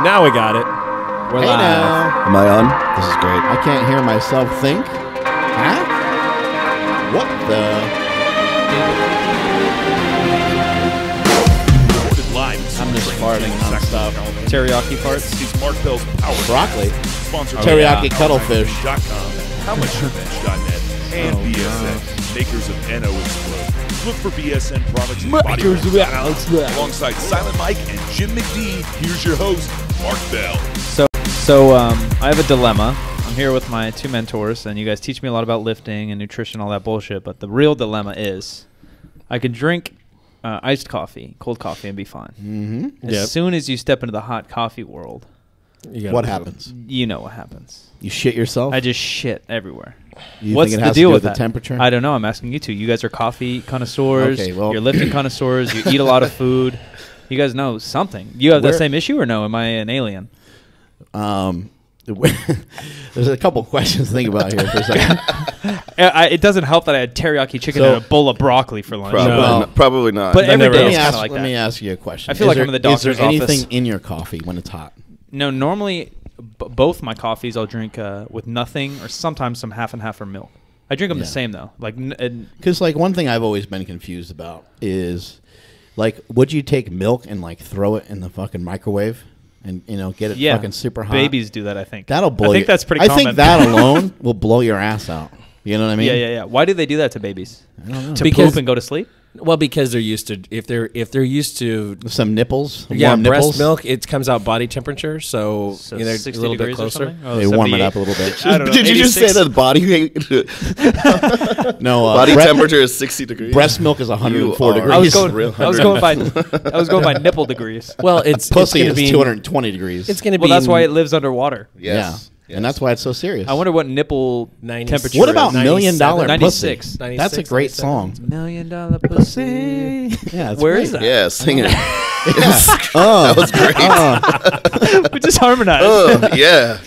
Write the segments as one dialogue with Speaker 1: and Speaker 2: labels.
Speaker 1: Now we got it. We're live.
Speaker 2: Now.
Speaker 3: Am I on? This is great.
Speaker 2: I can't hear myself think. Huh? What the? I'm just farting nonstop.
Speaker 4: Teriyaki farts.
Speaker 5: Is Mark Bell's Power
Speaker 2: Broccoli.
Speaker 5: Sponsored
Speaker 2: Teriyaki
Speaker 5: by
Speaker 2: cuttlefish.
Speaker 5: HowMuchYouBench.net and BSN, makers of NO Explode. Look for BSN products and body alongside Silent Mike and Jim McD. Here's your host, Mark Bell.
Speaker 4: So I have a dilemma. I'm here with my two mentors, and you guys teach me a lot about lifting and nutrition, all that bullshit. But the real dilemma is, I could drink iced coffee, cold coffee, and be fine.
Speaker 2: Mm-hmm.
Speaker 4: As soon as you step into the hot coffee world,
Speaker 2: What happens?
Speaker 4: you know what happens.
Speaker 2: You shit yourself?
Speaker 4: I just shit everywhere.
Speaker 2: You
Speaker 4: What's
Speaker 2: think it
Speaker 4: the
Speaker 2: has
Speaker 4: deal
Speaker 2: to do
Speaker 4: with
Speaker 2: the
Speaker 4: that?
Speaker 2: temperature?
Speaker 4: I don't know. I'm asking you two. You guys are coffee connoisseurs.
Speaker 2: Okay, well-
Speaker 4: You're lifting connoisseurs. You eat a lot of food. You guys know something. You have the same issue or no? Am I an alien?
Speaker 2: There's a couple questions to think about here for a second.
Speaker 4: It doesn't help that I had teriyaki chicken and a bowl of broccoli for lunch.
Speaker 3: Probably not.
Speaker 4: But every day
Speaker 2: Let me
Speaker 4: it's kind
Speaker 2: ask,
Speaker 4: of like
Speaker 2: let
Speaker 4: that.
Speaker 2: me ask you a question.
Speaker 4: I feel like I'm in the doctor's
Speaker 2: Is there anything
Speaker 4: office.
Speaker 2: in your coffee when it's hot?
Speaker 4: No, normally both my coffees I'll drink with nothing or sometimes some half and half or milk. I drink them the same though. Like,
Speaker 2: Because like one thing I've always been confused about is, like, would you take milk and like throw it in the fucking microwave and get it fucking super hot?
Speaker 4: Babies do that. I think
Speaker 2: That'll blow.
Speaker 4: I think that's pretty
Speaker 2: I
Speaker 4: common.
Speaker 2: think that alone will blow your ass out. You know what I mean?
Speaker 4: Yeah. Why do they do that to babies?
Speaker 2: I don't know.
Speaker 4: To poop and go to sleep?
Speaker 1: Well, because they're used to if they're used to
Speaker 2: Some nipples.
Speaker 1: breast
Speaker 2: warm nipples.
Speaker 1: milk, it comes out body temperature, so, they're a
Speaker 4: 60
Speaker 1: little bit
Speaker 4: degrees or
Speaker 1: closer.
Speaker 4: something? Oh,
Speaker 2: They warm it
Speaker 4: 78.
Speaker 2: up a little bit.
Speaker 4: I don't know,
Speaker 3: Did you just say
Speaker 4: 86?
Speaker 3: that the body
Speaker 2: No,
Speaker 3: body temperature is 60 degrees?
Speaker 2: breast milk is 104
Speaker 3: You are-
Speaker 2: degrees.
Speaker 4: I was going.
Speaker 3: Real
Speaker 4: I was going by nipple degrees.
Speaker 1: Well, it's
Speaker 2: Pussy
Speaker 1: gonna
Speaker 2: is
Speaker 1: be
Speaker 2: 220 degrees.
Speaker 1: It's going to
Speaker 4: Well,
Speaker 1: be.
Speaker 4: that's why it lives underwater.
Speaker 3: Yes.
Speaker 2: And that's why it's so serious.
Speaker 4: I wonder what nipple
Speaker 1: 90
Speaker 4: temperature.
Speaker 2: What
Speaker 4: is.
Speaker 2: about $1 Million
Speaker 4: 96.
Speaker 2: Pussy? That's a great
Speaker 1: 97.
Speaker 2: song.
Speaker 4: $1 Million pussy?
Speaker 2: Yeah, it's
Speaker 4: Where
Speaker 2: great.
Speaker 4: is that?
Speaker 3: Yeah, sing it.
Speaker 2: Oh,
Speaker 3: That was great.
Speaker 4: We just harmonized.
Speaker 3: Yeah.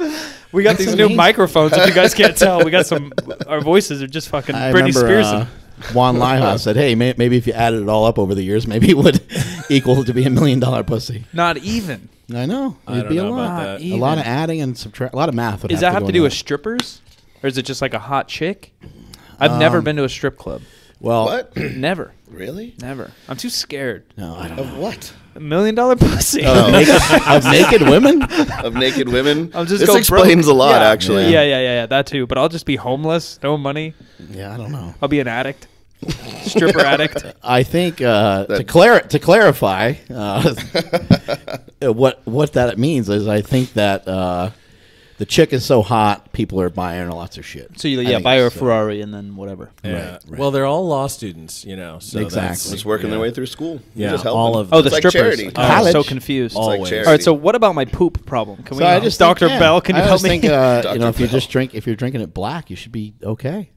Speaker 4: We got
Speaker 2: That's
Speaker 4: these new
Speaker 2: amazing.
Speaker 4: microphones. If you guys can't tell, we got some. Our voices are just fucking
Speaker 2: I
Speaker 4: Britney
Speaker 2: remember
Speaker 4: Spears.
Speaker 2: Juan Lija said, "Hey, maybe if you added it all up over the years, maybe it would equal to be $1 million pussy."
Speaker 4: Not even.
Speaker 2: I know.
Speaker 1: I
Speaker 2: It'd
Speaker 1: don't
Speaker 2: be a
Speaker 1: know about
Speaker 2: lot.
Speaker 1: that.
Speaker 2: A lot of adding and subtract. A lot of math. Would
Speaker 4: Does that have
Speaker 2: go
Speaker 4: to do
Speaker 2: into
Speaker 4: with
Speaker 2: that.
Speaker 4: strippers, or is it just like a hot chick? I've never been to a strip club.
Speaker 2: Well,
Speaker 3: What?
Speaker 4: Never.
Speaker 3: Really?
Speaker 4: Never. I'm too scared.
Speaker 2: no, I don't
Speaker 3: Of
Speaker 2: know.
Speaker 3: what?
Speaker 4: $1 million pussy.
Speaker 2: Of naked women?
Speaker 3: Of naked women?
Speaker 4: I'll just
Speaker 3: This
Speaker 4: go
Speaker 3: explains
Speaker 4: broke.
Speaker 3: a lot,
Speaker 4: Yeah.
Speaker 3: actually.
Speaker 4: Yeah, that too. But I'll just be homeless, no money.
Speaker 2: Yeah, I don't know.
Speaker 4: I'll be an addict, stripper addict.
Speaker 2: I think to clarify, what that means is I think that the chick is so hot, people are buying her lots of shit.
Speaker 4: So you
Speaker 2: I think
Speaker 4: buy her a
Speaker 2: it's,
Speaker 4: Ferrari and then whatever.
Speaker 1: Yeah.
Speaker 2: Right.
Speaker 1: Well, they're all law students, so
Speaker 2: Exactly.
Speaker 3: Just working their way through school. You
Speaker 1: Yeah,
Speaker 3: just help
Speaker 1: all
Speaker 3: them.
Speaker 1: of them.
Speaker 4: Oh, the
Speaker 3: It's like
Speaker 4: strippers.
Speaker 3: charity.
Speaker 4: Oh, I'm
Speaker 2: College.
Speaker 4: so confused.
Speaker 3: It's like
Speaker 1: Always.
Speaker 3: charity.
Speaker 4: All right, so what about my poop problem? Can we?
Speaker 2: So I just
Speaker 4: Dr.
Speaker 2: think,
Speaker 4: Bell, can you
Speaker 2: I
Speaker 4: help
Speaker 2: just
Speaker 4: me?
Speaker 2: think, if you
Speaker 3: Bell.
Speaker 2: just if you're drinking it black, you should be okay.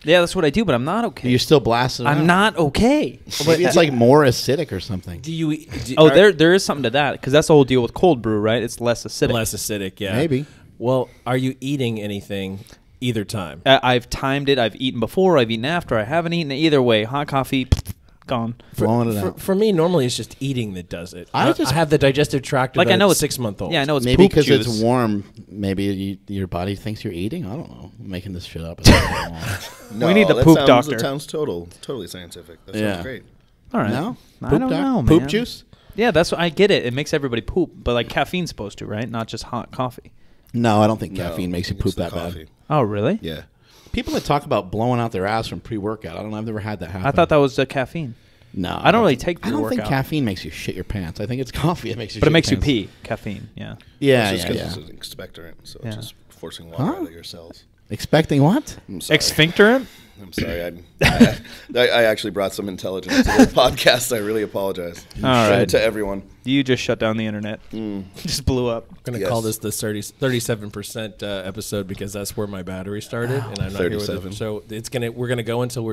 Speaker 4: Yeah, that's what I do, but I'm not okay.
Speaker 2: You're still blasting.
Speaker 4: I'm not okay.
Speaker 2: Maybe it's like more acidic or something.
Speaker 1: Do you?
Speaker 4: Oh, there is something to that because that's the whole deal with cold brew, right? It's less acidic.
Speaker 1: less acidic. Yeah.
Speaker 2: Maybe.
Speaker 1: Well, are you eating anything either time?
Speaker 4: I've timed it. I've eaten before. I've eaten after. I haven't eaten either way. Hot coffee, gone.
Speaker 2: Blowing it out.
Speaker 1: For me, normally it's just eating that does it.
Speaker 2: I
Speaker 1: I have the digestive tract.
Speaker 4: Like
Speaker 1: of
Speaker 4: I know
Speaker 1: a
Speaker 4: it's
Speaker 1: 6-month-old.
Speaker 4: Yeah, I know it's
Speaker 2: Maybe
Speaker 4: poop
Speaker 2: because
Speaker 4: juice.
Speaker 2: it's warm. Maybe your body thinks you're eating. I don't know. I'm making this shit up.
Speaker 3: No,
Speaker 4: We need the
Speaker 3: that
Speaker 4: poop
Speaker 3: sounds,
Speaker 4: doctor.
Speaker 3: That sounds totally scientific. That
Speaker 2: Yeah.
Speaker 3: sounds great.
Speaker 4: All right.
Speaker 2: No?
Speaker 4: I
Speaker 2: Poop
Speaker 4: don't
Speaker 2: doc?
Speaker 4: know, man.
Speaker 2: Poop juice?
Speaker 4: Yeah, that's what I get it. It makes everybody poop, but like caffeine's supposed to, right? Not just hot coffee.
Speaker 2: No, I don't think
Speaker 3: No,
Speaker 2: caffeine makes you
Speaker 3: it's
Speaker 2: poop
Speaker 3: the
Speaker 2: that bad.
Speaker 3: coffee.
Speaker 4: Oh, really?
Speaker 3: Yeah.
Speaker 2: People that talk about blowing out their ass from pre-workout, I don't know. I've never had that happen.
Speaker 4: I thought that was the caffeine.
Speaker 2: No,
Speaker 4: I don't really take
Speaker 2: I don't think
Speaker 4: pre-workout.
Speaker 2: caffeine makes you shit your pants. I think it's coffee that makes you.
Speaker 4: But it
Speaker 2: shit
Speaker 4: makes
Speaker 2: your
Speaker 4: you
Speaker 2: pants.
Speaker 4: pee. Caffeine. Yeah.
Speaker 2: Yeah,
Speaker 3: It's just
Speaker 2: yeah,
Speaker 3: because
Speaker 2: yeah.
Speaker 3: it's an expectorant, so
Speaker 4: Yeah.
Speaker 3: it's just forcing water out of your cells.
Speaker 2: Expecting what?
Speaker 3: I'm sorry.
Speaker 4: Exfincterant?
Speaker 3: I'm sorry. I actually brought some intelligence to the podcast. I really apologize.
Speaker 4: All right.
Speaker 3: To everyone.
Speaker 4: You just shut down the internet. Just blew up.
Speaker 1: I'm going to call this the 37% episode because that's where my battery started, and I'm not here with
Speaker 3: 37.
Speaker 1: it. So we're gonna go until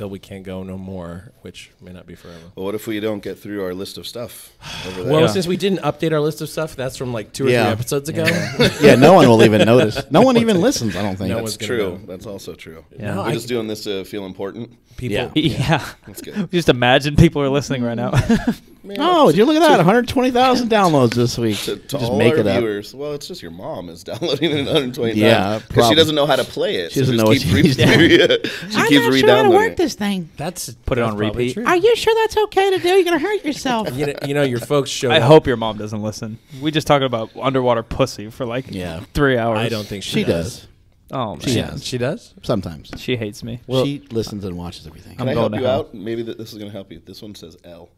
Speaker 1: we can't go no more, which may not be forever.
Speaker 3: Well, what if we don't get through our list of stuff over there?
Speaker 1: Well,
Speaker 4: Yeah.
Speaker 1: since we didn't update our list of stuff, that's from like 2 or 3
Speaker 2: Yeah.
Speaker 1: episodes ago.
Speaker 2: Yeah, no one will even notice. No one even listens. I don't think.
Speaker 1: No
Speaker 3: That's
Speaker 1: one's gonna
Speaker 3: true.
Speaker 1: know.
Speaker 3: That's also true.
Speaker 4: Yeah.
Speaker 3: We're just doing this to feel important.
Speaker 1: People,
Speaker 2: Yeah.
Speaker 4: Yeah.
Speaker 3: That's good.
Speaker 4: Just imagine people are listening right now.
Speaker 3: Man,
Speaker 2: Oh, did you look at that? 120,000 downloads this week.
Speaker 3: To
Speaker 2: Just
Speaker 3: all
Speaker 2: make
Speaker 3: our
Speaker 2: it up.
Speaker 3: viewers. Well, it's just your mom is downloading it 120
Speaker 2: Yeah,
Speaker 3: times. Because
Speaker 2: probably.
Speaker 3: she doesn't know how to play it.
Speaker 2: She doesn't
Speaker 3: so
Speaker 2: know
Speaker 3: just
Speaker 2: what
Speaker 3: keeps
Speaker 2: she's doing.
Speaker 3: She keeps re-downloading it.
Speaker 2: this thing.
Speaker 1: That's
Speaker 4: Put it
Speaker 1: that's
Speaker 4: on
Speaker 1: probably
Speaker 4: repeat.
Speaker 1: true.
Speaker 2: Are you sure that's okay to do? You're going to hurt yourself.
Speaker 1: You know, your folks showed
Speaker 4: I
Speaker 1: up.
Speaker 4: hope your mom doesn't listen. We just talking about underwater pussy for like 3 hours.
Speaker 1: I don't think
Speaker 2: She does.
Speaker 4: Oh,
Speaker 2: She
Speaker 4: man.
Speaker 2: does.
Speaker 1: She does?
Speaker 2: Sometimes.
Speaker 4: She hates me.
Speaker 2: She listens and watches everything.
Speaker 3: Can I
Speaker 4: I'm
Speaker 3: help
Speaker 4: going
Speaker 3: you
Speaker 4: to
Speaker 3: out? Maybe this is going to help you. This one says L.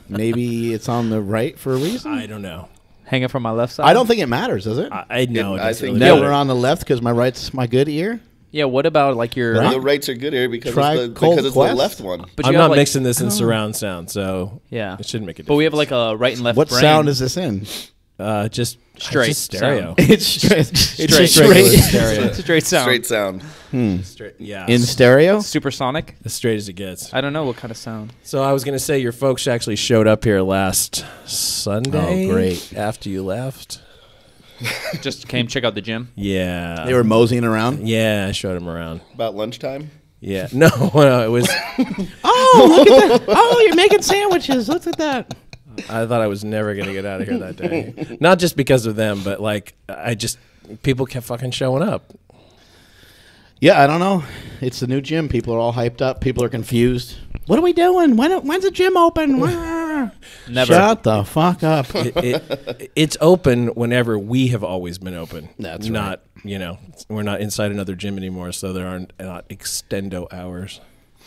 Speaker 2: Maybe it's on the right for a reason.
Speaker 1: I don't know.
Speaker 4: Hanging from my left side.
Speaker 2: I don't think it matters, does it?
Speaker 1: I know.
Speaker 3: I think
Speaker 2: Never on the left because my right's my good ear.
Speaker 4: Yeah. What about like your?
Speaker 2: Right.
Speaker 3: The rights are good here because
Speaker 2: Try
Speaker 3: it's,
Speaker 2: Cold
Speaker 3: the
Speaker 2: Quest?
Speaker 3: left one.
Speaker 4: But
Speaker 1: I'm
Speaker 4: you have,
Speaker 1: not
Speaker 4: like-
Speaker 1: mixing this in surround sound, so
Speaker 4: Yeah.
Speaker 1: it shouldn't make a difference.
Speaker 4: But we have like a right and left.
Speaker 2: What
Speaker 4: brain.
Speaker 2: sound is this in?
Speaker 1: Just
Speaker 4: Straight
Speaker 1: just stereo.
Speaker 4: sound.
Speaker 2: It's straight. It's
Speaker 1: just regular stereo.
Speaker 4: Straight sound.
Speaker 3: Straight sound.
Speaker 1: Straight, yeah.
Speaker 2: In stereo?
Speaker 4: Supersonic.
Speaker 1: as straight as it gets.
Speaker 4: I don't know what kind of sound.
Speaker 1: So I was going to say your folks actually showed up here last Sunday.
Speaker 2: Oh, great.
Speaker 1: After you left.
Speaker 4: Just came check out the gym.
Speaker 1: Yeah.
Speaker 2: They were moseying around.
Speaker 1: Yeah, I showed them around.
Speaker 3: About lunchtime.
Speaker 1: Yeah. No, it was.
Speaker 2: Oh, look at that. Oh, you're making sandwiches. Look at that.
Speaker 1: I thought I was never going to get out of here that day. Not just because of them, but like people kept fucking showing up.
Speaker 2: Yeah, I don't know. It's the new gym. People are all hyped up. People are confused. What are we doing? When's the gym open?
Speaker 4: Never.
Speaker 2: Shut the fuck up.
Speaker 1: It's open whenever we have always been open.
Speaker 2: That's
Speaker 1: not, we're not inside another gym anymore, so there aren't not extendo hours.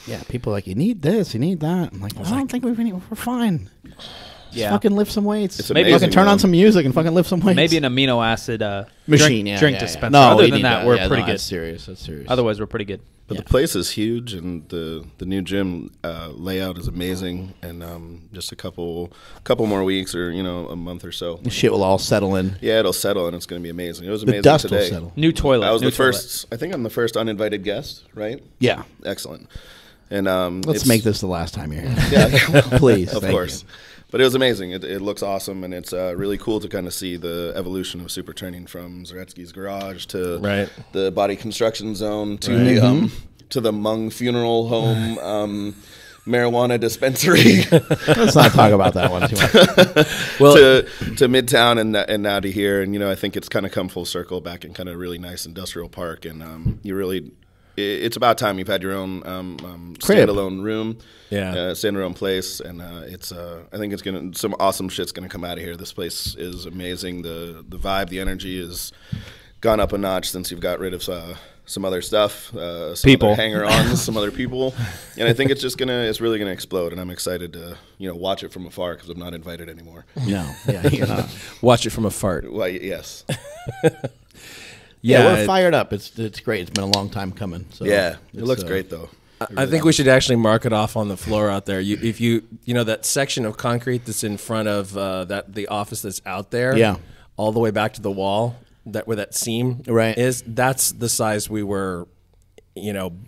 Speaker 2: Yeah, people are like, you need this, you need that. I'm like, I don't think we're fine. Just
Speaker 4: Yeah.
Speaker 2: fucking lift some weights.
Speaker 3: It's
Speaker 2: Maybe
Speaker 3: amazing,
Speaker 2: fucking turn on
Speaker 3: man.
Speaker 2: some music and fucking lift some weights.
Speaker 4: Maybe an amino acid
Speaker 2: machine,
Speaker 4: drink dispenser.
Speaker 2: No,
Speaker 4: Other
Speaker 2: we
Speaker 4: than
Speaker 2: need
Speaker 4: that, we're
Speaker 2: yeah,
Speaker 4: pretty
Speaker 2: no,
Speaker 4: good.
Speaker 2: That's serious. That's serious.
Speaker 4: Otherwise, we're pretty good.
Speaker 3: But
Speaker 2: Yeah.
Speaker 3: the place is huge, and the new gym layout is amazing. And just a couple more weeks, or a month or so.
Speaker 2: Shit will all settle in.
Speaker 3: Yeah, it'll settle, and it's going to be amazing. It was
Speaker 2: The
Speaker 3: amazing
Speaker 2: dust
Speaker 3: today.
Speaker 2: will settle.
Speaker 4: New toilet.
Speaker 3: I was
Speaker 4: new
Speaker 3: the first. I think I'm the first uninvited guest, right?
Speaker 2: Yeah.
Speaker 3: Excellent. And
Speaker 2: Let's make this the last time you're here.
Speaker 3: Yeah,
Speaker 2: Please.
Speaker 3: of
Speaker 2: thank
Speaker 3: course. But it was amazing. It looks awesome, and it's really cool to kind of see the evolution of super training from Zaretsky's garage to
Speaker 1: Right.
Speaker 3: the body construction zone to the to the Hmong funeral home marijuana dispensary
Speaker 2: Let's not talk about that one too much.
Speaker 1: Well,
Speaker 3: to Midtown and now to here. And I think it's kind of come full circle back in kind of really nice industrial park. And you really. It's about time you've had your own
Speaker 2: Crib.
Speaker 3: standalone room,
Speaker 1: Yeah.
Speaker 3: standalone place, and it's. I think it's some awesome shit's gonna come out of here. This place is amazing. The vibe, the energy has gone up a notch since you've got rid of some other stuff, some
Speaker 4: People.
Speaker 3: other hanger-ons, some other people, and I think it's really gonna explode. And I'm excited to watch it from afar because I'm not invited anymore.
Speaker 2: No. Yeah, you're not.
Speaker 1: watch it from a fart.
Speaker 3: Why? Yes.
Speaker 2: Yeah, we're fired up. It's great. It's been a long time coming. So
Speaker 3: Yeah. It
Speaker 2: it's,
Speaker 3: looks great though.
Speaker 1: I think we should actually mark it off on the floor out there. If you that section of concrete that's in front of the office that's out there,
Speaker 2: Yeah.
Speaker 1: all the way back to the wall, where that seam
Speaker 2: Right.
Speaker 1: is, that's the size we were,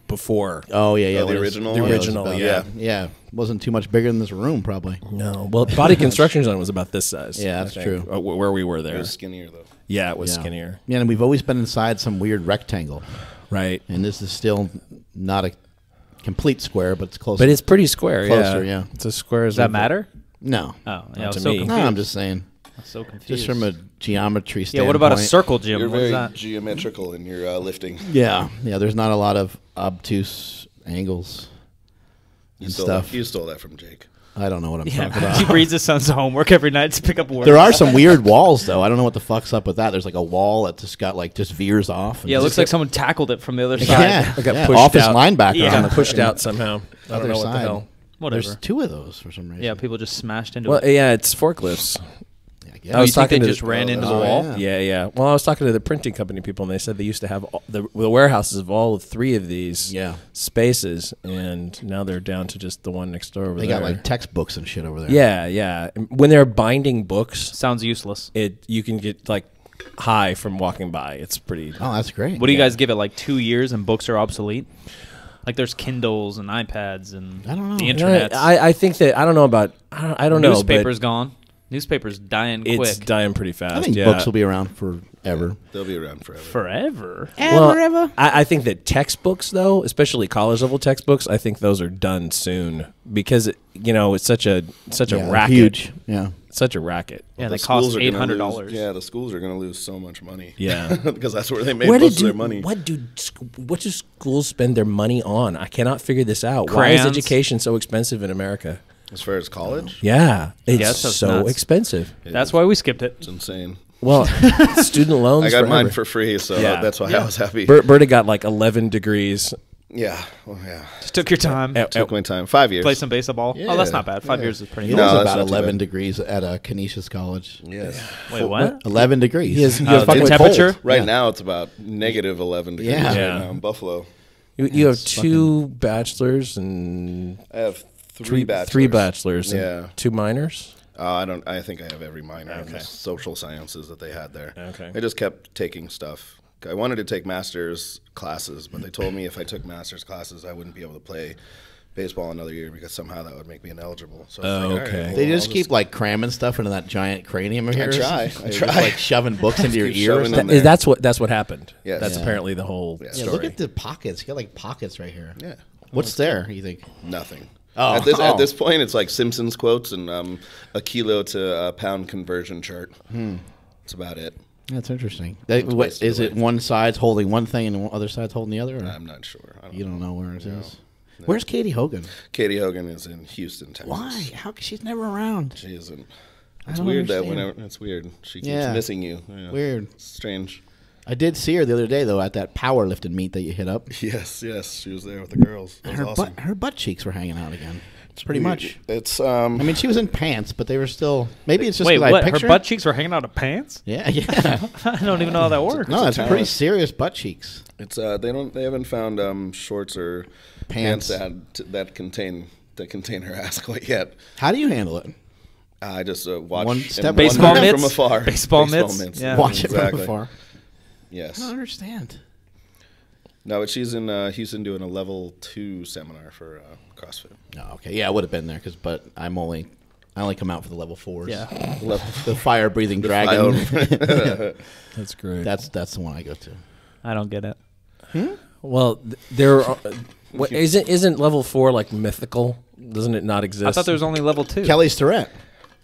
Speaker 1: before.
Speaker 2: Oh yeah.
Speaker 3: the
Speaker 2: it was-
Speaker 3: original?
Speaker 2: it was
Speaker 1: Original,
Speaker 2: about-
Speaker 1: yeah.
Speaker 2: Yeah. Wasn't too much bigger than this room, probably.
Speaker 1: No, well, body construction zone was about this size.
Speaker 2: Yeah,
Speaker 1: I
Speaker 2: that's
Speaker 1: think,
Speaker 2: true.
Speaker 1: Where we were
Speaker 3: It
Speaker 1: there,
Speaker 3: was skinnier though.
Speaker 1: yeah, it was
Speaker 2: Yeah.
Speaker 1: skinnier,
Speaker 2: Yeah, and we've always been inside some weird rectangle,
Speaker 1: right?
Speaker 2: and this is still not a complete square, but it's close.
Speaker 1: But it's pretty square.
Speaker 2: Closer, yeah.
Speaker 1: It's a square.
Speaker 4: Does that matter?
Speaker 2: no,
Speaker 4: Oh, yeah. I
Speaker 1: Not
Speaker 4: was
Speaker 1: to
Speaker 4: so
Speaker 1: me.
Speaker 4: confused.
Speaker 2: no. I'm just saying,
Speaker 4: I was so confused.
Speaker 2: just from a geometry
Speaker 4: yeah.
Speaker 2: standpoint.
Speaker 4: What about a circle gym?
Speaker 3: You're
Speaker 4: What is
Speaker 3: very
Speaker 4: that?
Speaker 3: geometrical in your lifting.
Speaker 2: Yeah. There's not a lot of obtuse angles and stuff.
Speaker 3: You stole that from Jake.
Speaker 2: I don't know what I'm
Speaker 4: Yeah,
Speaker 2: talking
Speaker 4: he
Speaker 2: about.
Speaker 4: reads his son's homework every night to pick up work.
Speaker 2: There are some weird walls, though. I don't know what the fuck's up with that. There's like a wall that just got just veers off. and
Speaker 4: Yeah, it
Speaker 2: just-
Speaker 4: looks like someone tackled it from the other side.
Speaker 2: yeah,
Speaker 1: I got
Speaker 2: yeah.
Speaker 1: pushed
Speaker 2: office
Speaker 1: out.
Speaker 2: linebacker
Speaker 4: Yeah.
Speaker 2: on the
Speaker 1: pushed
Speaker 2: fucking
Speaker 1: out somehow. I don't
Speaker 2: other
Speaker 1: know what the
Speaker 2: side.
Speaker 1: hell.
Speaker 4: Whatever.
Speaker 2: There's two of those for some reason.
Speaker 4: Yeah, people just smashed into
Speaker 1: Well,
Speaker 4: it.
Speaker 1: yeah, it's forklifts.
Speaker 2: Yeah, I guess.
Speaker 1: I was
Speaker 4: you think they
Speaker 1: talking to
Speaker 4: just ran into the
Speaker 2: Oh,
Speaker 4: wall?
Speaker 2: yeah.
Speaker 1: Yeah. Well, I was talking to the printing company people, and they said they used to have the warehouses of all three of these
Speaker 2: Yeah.
Speaker 1: spaces, and now they're down to just the one next door over
Speaker 2: They
Speaker 1: there.
Speaker 2: got like textbooks and shit over there.
Speaker 1: yeah. When they're binding books,
Speaker 4: Sounds useless.
Speaker 1: you can get like high from walking by. It's pretty.
Speaker 2: Oh, that's great.
Speaker 4: What do you guys give it? Like 2 years and books are obsolete? Like there's Kindles and iPads and
Speaker 2: I don't know.
Speaker 4: the internet.
Speaker 1: I think that I don't know about I don't know.
Speaker 4: Newspaper's gone. Newspapers dying
Speaker 1: It's
Speaker 4: quick.
Speaker 1: dying pretty fast.
Speaker 2: I think books will be around forever.
Speaker 3: They'll be around forever.
Speaker 4: Forever.
Speaker 2: Ever.
Speaker 1: I think that textbooks, though, especially college level textbooks, I think those are done soon because it's such a racket.
Speaker 2: Huge. Yeah.
Speaker 1: Such a racket.
Speaker 4: Yeah,
Speaker 3: The
Speaker 4: they cost
Speaker 3: schools are gonna
Speaker 4: $800.
Speaker 3: lose- Yeah, the schools are going to lose so much money.
Speaker 1: Yeah.
Speaker 3: Because that's where they made most of their money.
Speaker 1: What do schools spend their money on? I cannot figure this out.
Speaker 4: Crayons.
Speaker 1: Why is education so expensive in America?
Speaker 3: As far as college,
Speaker 1: Yeah, it's
Speaker 4: Yes, that's
Speaker 1: so
Speaker 4: nuts.
Speaker 1: expensive.
Speaker 4: That's why we skipped it.
Speaker 3: it's insane.
Speaker 1: Well, student loans.
Speaker 3: I got mine
Speaker 1: forever.
Speaker 3: for free, so
Speaker 1: Yeah.
Speaker 3: that's why I was happy.
Speaker 1: Burdick got like 11 degrees.
Speaker 3: Yeah, well, yeah.
Speaker 4: Just took your time.
Speaker 3: Took my time. 5 years.
Speaker 4: Play some baseball. Oh, that's not bad. 5 years is pretty
Speaker 2: It
Speaker 4: nice.
Speaker 2: was
Speaker 3: No, that's
Speaker 2: about
Speaker 3: not too
Speaker 2: 11
Speaker 3: bad.
Speaker 2: degrees at Canisius College.
Speaker 3: Yes.
Speaker 4: Wait, what?
Speaker 2: 11 degrees.
Speaker 1: He has-
Speaker 2: You
Speaker 1: Oh,
Speaker 2: have fucking
Speaker 4: the
Speaker 2: cold.
Speaker 4: temperature?
Speaker 3: Right
Speaker 2: Yeah.
Speaker 3: now it's about negative 11 degrees
Speaker 2: Yeah.
Speaker 3: right
Speaker 1: Yeah.
Speaker 3: now in Buffalo.
Speaker 1: You have two bachelors and
Speaker 3: I have three bachelors.
Speaker 1: Three bachelors. And
Speaker 3: Yeah.
Speaker 1: 2 minors.
Speaker 3: I think I have every minor in the social sciences that they had there.
Speaker 1: Okay.
Speaker 3: I just kept taking stuff. I wanted to take master's classes, but they told me if I took master's classes, I wouldn't be able to play baseball another year because somehow that would make me ineligible. So I was like, all right,
Speaker 1: okay.
Speaker 3: well,
Speaker 2: They
Speaker 3: I'll
Speaker 2: just keep like cramming stuff into that giant cranium of yours.
Speaker 3: try. I
Speaker 2: They're
Speaker 3: try.
Speaker 2: Just, like shoving books into your
Speaker 3: Keep
Speaker 2: ear. Or
Speaker 3: shoving
Speaker 2: something.
Speaker 3: in there.
Speaker 1: That's what happened.
Speaker 3: Yes.
Speaker 1: That's
Speaker 3: Yeah.
Speaker 1: apparently the whole
Speaker 3: Yeah.
Speaker 2: Yeah,
Speaker 1: story.
Speaker 2: look at the pockets. You got like pockets right here.
Speaker 3: Yeah.
Speaker 2: What's there? You think?
Speaker 3: Nothing.
Speaker 2: Oh.
Speaker 3: At this point, it's like Simpsons quotes and a kilo to pound conversion chart. That's about it.
Speaker 2: That's interesting. What,
Speaker 3: wasted
Speaker 2: is it
Speaker 3: away.
Speaker 2: one side's holding one thing and the other side's holding the other? Or?
Speaker 3: I'm not sure.
Speaker 2: You don't know where it is. Where's Katie Hogan?
Speaker 3: Katie Hogan is in Houston, Texas.
Speaker 2: Why? How? She's never around.
Speaker 3: She isn't.
Speaker 2: I
Speaker 3: It's
Speaker 2: don't
Speaker 3: weird that
Speaker 2: understand.
Speaker 3: whenever it's weird. She keeps
Speaker 2: Yeah.
Speaker 3: missing you. Yeah.
Speaker 2: Weird.
Speaker 3: It's strange.
Speaker 2: I did see her the other day though at that powerlifting meet that you hit up.
Speaker 3: Yes, she was there with the girls. That was
Speaker 2: Her
Speaker 3: awesome.
Speaker 2: her butt cheeks were hanging out again. It's pretty much.
Speaker 3: It's
Speaker 2: I mean, she was in pants, but they were still. Maybe it's just
Speaker 4: Wait,
Speaker 2: 'cause I
Speaker 4: what? Her
Speaker 2: picture
Speaker 4: butt cheeks were hanging out of pants?
Speaker 2: Yeah, yeah.
Speaker 4: I don't even know how that works.
Speaker 2: No, it's
Speaker 3: a
Speaker 2: pretty
Speaker 3: talent.
Speaker 2: serious butt cheeks.
Speaker 3: They haven't found shorts or
Speaker 2: Pants.
Speaker 3: that contain her ass quite yet.
Speaker 2: How do you handle it?
Speaker 3: I just watch
Speaker 2: One
Speaker 3: and
Speaker 2: step
Speaker 4: Baseball
Speaker 3: wonder
Speaker 4: mitts?
Speaker 3: from afar.
Speaker 4: Baseball mitts? Yeah.
Speaker 2: Watch it from
Speaker 3: exactly.
Speaker 2: afar.
Speaker 3: Yes.
Speaker 2: I don't understand.
Speaker 3: No, but she's in Houston doing a level 2 seminar for CrossFit.
Speaker 2: Oh, okay, yeah, I would have been there but I only come out for the level 4s.
Speaker 4: Yeah.
Speaker 2: The fire breathing dragon.
Speaker 1: That's great.
Speaker 2: That's the one I go to.
Speaker 4: I don't get it.
Speaker 1: Well, there are, isn't level 4 like mythical? Doesn't it not exist?
Speaker 4: I thought there was only level 2.
Speaker 2: Kelly Starrett.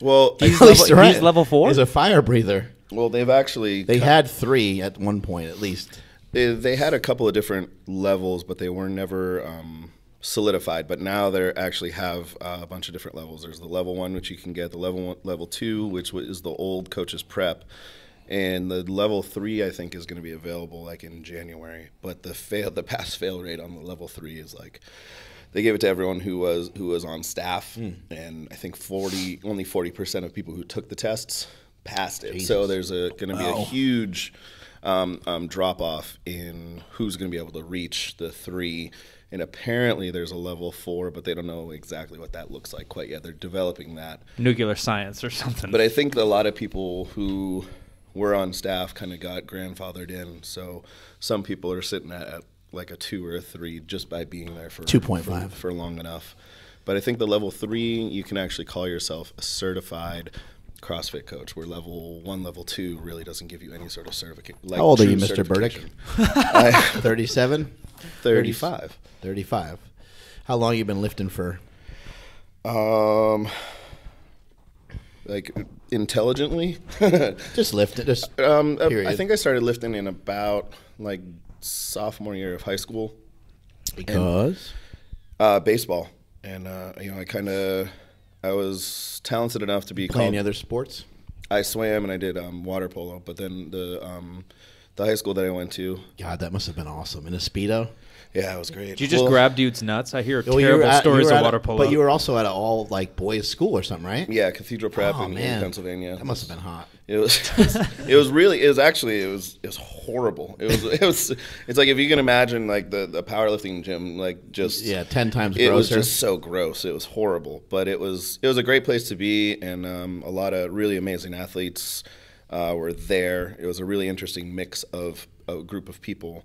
Speaker 3: Well,
Speaker 4: He's
Speaker 2: Kelly
Speaker 4: level-
Speaker 2: Starrett
Speaker 4: he's level 4?
Speaker 2: Is a fire breather.
Speaker 3: well, they've actually
Speaker 2: They had 3 at one point at least.
Speaker 3: They had a couple of different levels, but they were never solidified. But now they actually have a bunch of different levels. There's the level 1, which you can get, the level 2, which is the old coach's prep, and the level 3 I think is going to be available like in January. But the pass fail rate on the level 3 is like they gave it to everyone who was on staff, and I think only 40% of people who took the tests passed it.
Speaker 2: Jesus.
Speaker 3: So there's going to be a huge drop off in who's going to be able to reach the 3. And apparently there's a level 4, but they don't know exactly what that looks like quite yet. They're developing that.
Speaker 4: Nuclear science or something.
Speaker 3: But I think a lot of people who were on staff kind of got grandfathered in. So some people are sitting at like a 2 or a 3 just by being there for
Speaker 2: 2.5
Speaker 3: for long enough. But I think the level 3, you can actually call yourself a certified CrossFit coach, where level 1, level 2 really doesn't give you any sort of certificate. Like
Speaker 2: How old are
Speaker 3: true
Speaker 2: you, Mr. Burdick?
Speaker 3: certification.
Speaker 2: 37?
Speaker 3: 35.
Speaker 2: 35. How long you been lifting for?
Speaker 3: Like intelligently.
Speaker 2: Just lifting. Just
Speaker 3: I think I started lifting in about like sophomore year of high school.
Speaker 2: because
Speaker 3: Baseball, and I was talented enough to be
Speaker 2: playing
Speaker 3: called.
Speaker 2: the other sports.
Speaker 3: I swam and I did water polo, but then the high school that I went to,
Speaker 2: God, that must have been awesome. In a Speedo.
Speaker 3: yeah, it was great.
Speaker 4: Did you just
Speaker 3: Well,
Speaker 4: grab dudes' nuts? I hear
Speaker 2: Oh, you were
Speaker 4: terrible
Speaker 2: at-
Speaker 4: stories
Speaker 2: you were
Speaker 4: of
Speaker 2: at
Speaker 4: water
Speaker 2: a-
Speaker 4: polo.
Speaker 2: But you were also at an all like boys school or something, right?
Speaker 3: Yeah, Cathedral Prep
Speaker 2: Oh,
Speaker 3: in
Speaker 2: man.
Speaker 3: Pennsylvania.
Speaker 2: That must have been hot.
Speaker 3: It was horrible. It's like if you can imagine like the powerlifting gym, like just
Speaker 2: 10 times
Speaker 3: it was
Speaker 2: grosser.
Speaker 3: just so gross. It was horrible, but it was a great place to be, and a lot of really amazing athletes were there. It was a really interesting mix of a group of people.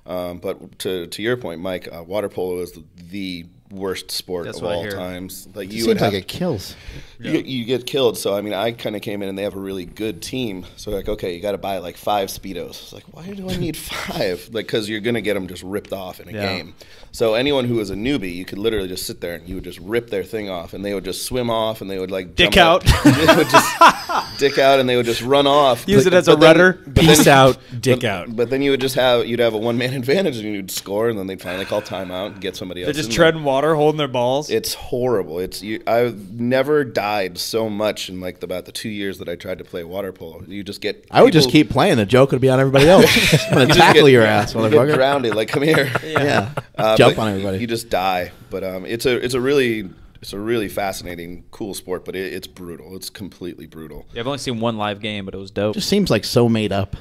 Speaker 3: But to your point, Mike, water polo is the worst sport
Speaker 4: That's
Speaker 3: of
Speaker 4: what I
Speaker 3: all
Speaker 4: hear.
Speaker 3: times. Like
Speaker 2: It
Speaker 3: you
Speaker 2: seems
Speaker 3: would
Speaker 2: like
Speaker 3: have,
Speaker 2: it kills.
Speaker 3: you get killed. So I mean, I kind of came in and they have a really good team. So like, okay, you got to buy like 5 Speedos. It's like, why do I need 5? Like, because you're gonna get them just ripped off in a game. So anyone who was a newbie, you could literally just sit there and you would just rip their thing off, and they would just swim off, and they would like
Speaker 4: Dick
Speaker 3: jump
Speaker 4: out.
Speaker 3: They would just dick out, and they would just run off.
Speaker 4: Use it as a
Speaker 3: But then-
Speaker 4: rudder.
Speaker 3: but
Speaker 1: Peace
Speaker 3: then-
Speaker 1: out, dick out.
Speaker 3: But then you'd have a one-man advantage, and you'd score, and then they'd finally call timeout and get somebody else.
Speaker 4: They're just
Speaker 3: in there.
Speaker 4: treading water, holding their balls.
Speaker 3: It's horrible. I've never died so much in like about the 2 years that I tried to play water polo. You just get.
Speaker 2: I would just keep playing. The joke would be on everybody else. I'm going to tackle your ass,
Speaker 3: You get
Speaker 2: motherfucker.
Speaker 3: drowned. Like, come here.
Speaker 2: Yeah.
Speaker 3: but
Speaker 2: Jump on everybody.
Speaker 3: You just die. But it's a really fascinating, cool sport. But it's brutal. It's completely brutal.
Speaker 4: Yeah, I've only seen one live game, but it was dope.
Speaker 2: Just seems like so made up.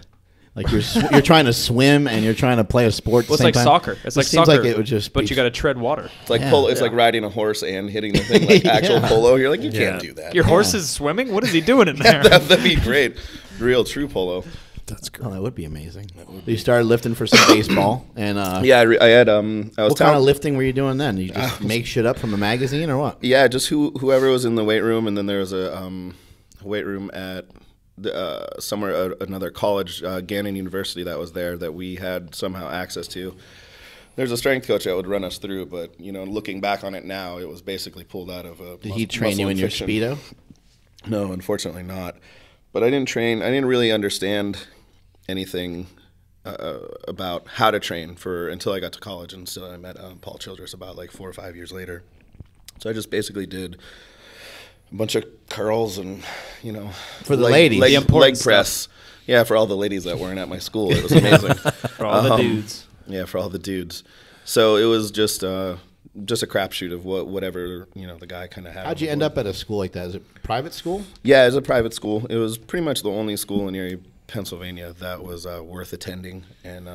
Speaker 2: Like you're trying to swim and you're trying to play a sport.
Speaker 4: Well,
Speaker 2: at the
Speaker 4: it's
Speaker 2: same
Speaker 4: like
Speaker 2: time.
Speaker 4: soccer. It's
Speaker 2: It
Speaker 4: like
Speaker 2: seems
Speaker 4: soccer,
Speaker 2: like it would just.
Speaker 4: but
Speaker 2: be-
Speaker 4: you got to tread water.
Speaker 3: It's like
Speaker 2: Yeah.
Speaker 3: polo. It's like riding a horse and hitting the thing like actual
Speaker 2: Yeah.
Speaker 3: polo. You're like, you
Speaker 1: Yeah.
Speaker 3: can't do that.
Speaker 4: Your horse is swimming? What is he doing in there?
Speaker 3: That'd be great. Real true polo.
Speaker 1: That's
Speaker 2: Oh, that would be amazing. You started lifting for some baseball, and
Speaker 3: Yeah, I had I was
Speaker 2: what kind
Speaker 3: telling-
Speaker 2: of lifting were you doing then? You just make shit up from a magazine or what?
Speaker 3: Yeah, just whoever was in the weight room, and then there was a weight room at somewhere another college, Gannon University, that was there that we had somehow access to. There's a strength coach that would run us through, but looking back on it now, it was basically pulled out of a.
Speaker 2: Did he train you in your
Speaker 3: fiction.
Speaker 2: Speedo?
Speaker 3: No, unfortunately not. But I didn't train. I didn't really understand anything about how to train until I got to college, and so I met Paul Childress about like 4 or 5 years later. So I just basically did a bunch of curls and
Speaker 2: For the ladies. The
Speaker 4: important
Speaker 3: leg press. Yeah, for all the ladies that weren't at my school, it was amazing.
Speaker 4: For all the dudes.
Speaker 3: Yeah, for all the dudes. So it was just a crapshoot of whatever the guy kind of had.
Speaker 2: How'd you end up at a school like that? Is it private school?
Speaker 3: Yeah, it was a private school. It was pretty much the only school in Erie, Pennsylvania that was worth attending, and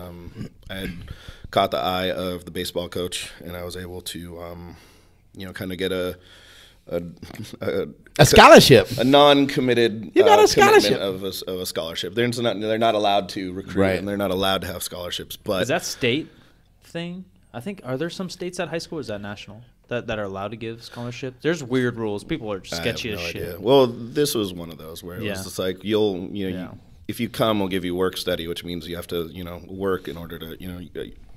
Speaker 3: I had caught the eye of the baseball coach, and I was able to kind of get a
Speaker 2: scholarship.
Speaker 3: a non-committed
Speaker 2: You got a
Speaker 3: commitment
Speaker 2: scholarship.
Speaker 3: of a scholarship. They're not allowed to recruit,
Speaker 2: Right.
Speaker 3: and they're not allowed to have scholarships. But
Speaker 4: Is that state thing? I think, are there some states at high school, or is that national, that are allowed to give scholarships? There's weird rules. People are sketchy
Speaker 3: I
Speaker 4: as
Speaker 3: have no
Speaker 4: shit.
Speaker 3: idea. Well, this was one of those where it
Speaker 4: Yeah.
Speaker 3: was just like if you come, we'll give you work study, which means you have to work in order to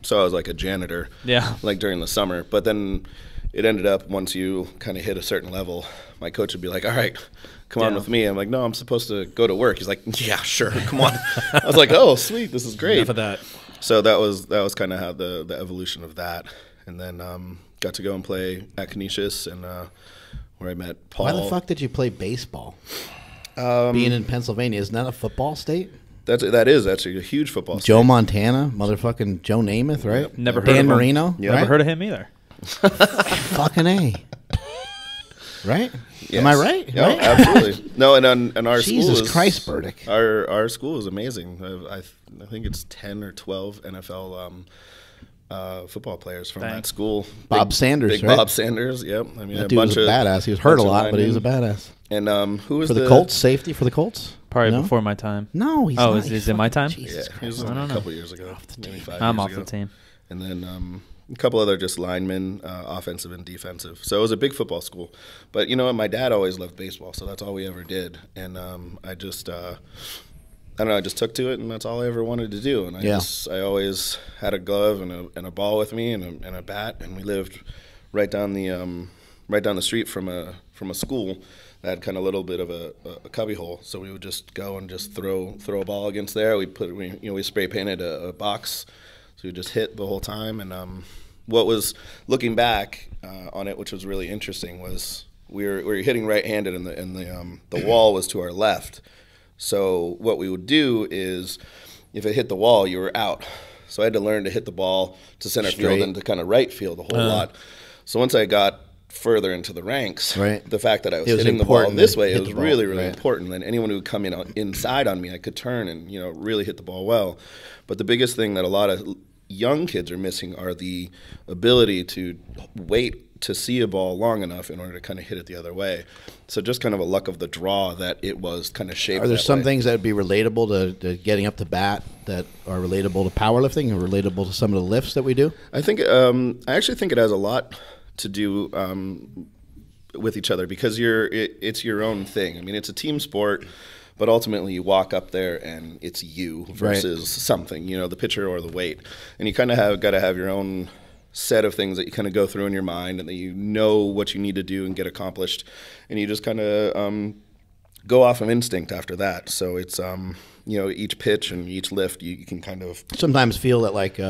Speaker 3: So I was like a janitor,
Speaker 4: Yeah.
Speaker 3: like during the summer. But then it ended up once you kind of hit a certain level, my coach would be like, "All right, come on
Speaker 4: Yeah.
Speaker 3: with me." I'm like, "No, I'm supposed to go to work." He's like, "Yeah, sure, come on." I was like, "Oh, sweet, this is great."
Speaker 1: Enough of that.
Speaker 3: So that was kind of how the evolution of that, and then got to go and play at Canisius, and where I met Paul.
Speaker 2: Why the fuck did you play baseball? Being in Pennsylvania, isn't that a football state?
Speaker 3: That is actually a huge football.
Speaker 2: Joe
Speaker 3: state.
Speaker 2: Montana, motherfucking Joe Namath, right?
Speaker 4: Never heard
Speaker 2: Dan
Speaker 4: of him.
Speaker 2: Marino,
Speaker 3: Yeah.
Speaker 2: right?
Speaker 4: Never heard of him either.
Speaker 2: Fucking A. Right?
Speaker 3: Yes.
Speaker 2: Am I right?
Speaker 3: Yeah,
Speaker 2: Right?
Speaker 3: absolutely. No, and our
Speaker 2: Jesus
Speaker 3: school is,
Speaker 2: Christ, Burdick.
Speaker 3: Our school is amazing. I think it's 10 or 12 NFL football players from
Speaker 4: Dang.
Speaker 3: that school.
Speaker 2: Bob Sanders,
Speaker 3: Big
Speaker 2: right?
Speaker 3: Bob Sanders. Yep. I mean,
Speaker 2: That dude was a badass. He was hurt a
Speaker 3: bunch of
Speaker 2: lot, but he was a
Speaker 3: linemen.
Speaker 2: badass.
Speaker 3: And who was
Speaker 2: For the Colts, safety for the Colts?
Speaker 4: Probably
Speaker 2: No?
Speaker 4: before my time.
Speaker 2: No, he's
Speaker 4: Oh,
Speaker 2: not.
Speaker 4: is it my time?
Speaker 2: Jesus
Speaker 3: Yeah, he was
Speaker 2: Christ.
Speaker 3: a
Speaker 4: don't know.
Speaker 3: couple years ago. Maybe 5
Speaker 4: I'm
Speaker 3: years
Speaker 4: off
Speaker 3: ago.
Speaker 4: the team.
Speaker 3: And then a couple other just linemen, offensive and defensive. So it was a big football school. But you know what? My dad always loved baseball, so that's all we ever did. And I just, I don't know, I just took to it, and that's all I ever wanted to do. And I always had a glove and a ball with me and a bat, and we lived right down the street from a school that had kind of a little bit of a cubby hole. So we would just go and just throw a ball against there. We spray painted a box. So we just hit the whole time, and what was looking back on it, which was really interesting, was we were hitting right-handed, and the wall was to our left. So what we would do is, if it hit the wall, you were out. So I had to learn to hit the ball to center
Speaker 2: Straight.
Speaker 3: field and to kind of right field a whole lot. So once I got further into the ranks,
Speaker 2: Right.
Speaker 3: the fact that I was
Speaker 2: It was
Speaker 3: hitting the ball
Speaker 2: important
Speaker 3: this
Speaker 2: to
Speaker 3: way,
Speaker 2: hit
Speaker 3: it was
Speaker 2: the ball,
Speaker 3: really, really
Speaker 2: right.
Speaker 3: important. And anyone who would come inside on me, I could turn and really hit the ball well. But the biggest thing that a lot of young kids are missing are the ability to wait to see a ball long enough in order to kind of hit it the other way. So just kind of a luck of the draw that it was kind of shaped.
Speaker 2: Are there
Speaker 3: that
Speaker 2: some
Speaker 3: way.
Speaker 2: things that would be relatable to getting up to bat that are relatable to powerlifting or relatable to some of the lifts that we do?
Speaker 3: I think I actually think it has a lot to do with each other, because it's your own thing. I mean, it's a team sport, but ultimately you walk up there and it's you versus something, the pitcher or the weight. And you kind of got to have your own set of things that you kind of go through in your mind, and that you know what you need to do and get accomplished. And you just kind of go off of instinct after that. So it's, each pitch and each lift, you can kind of
Speaker 2: sometimes feel that like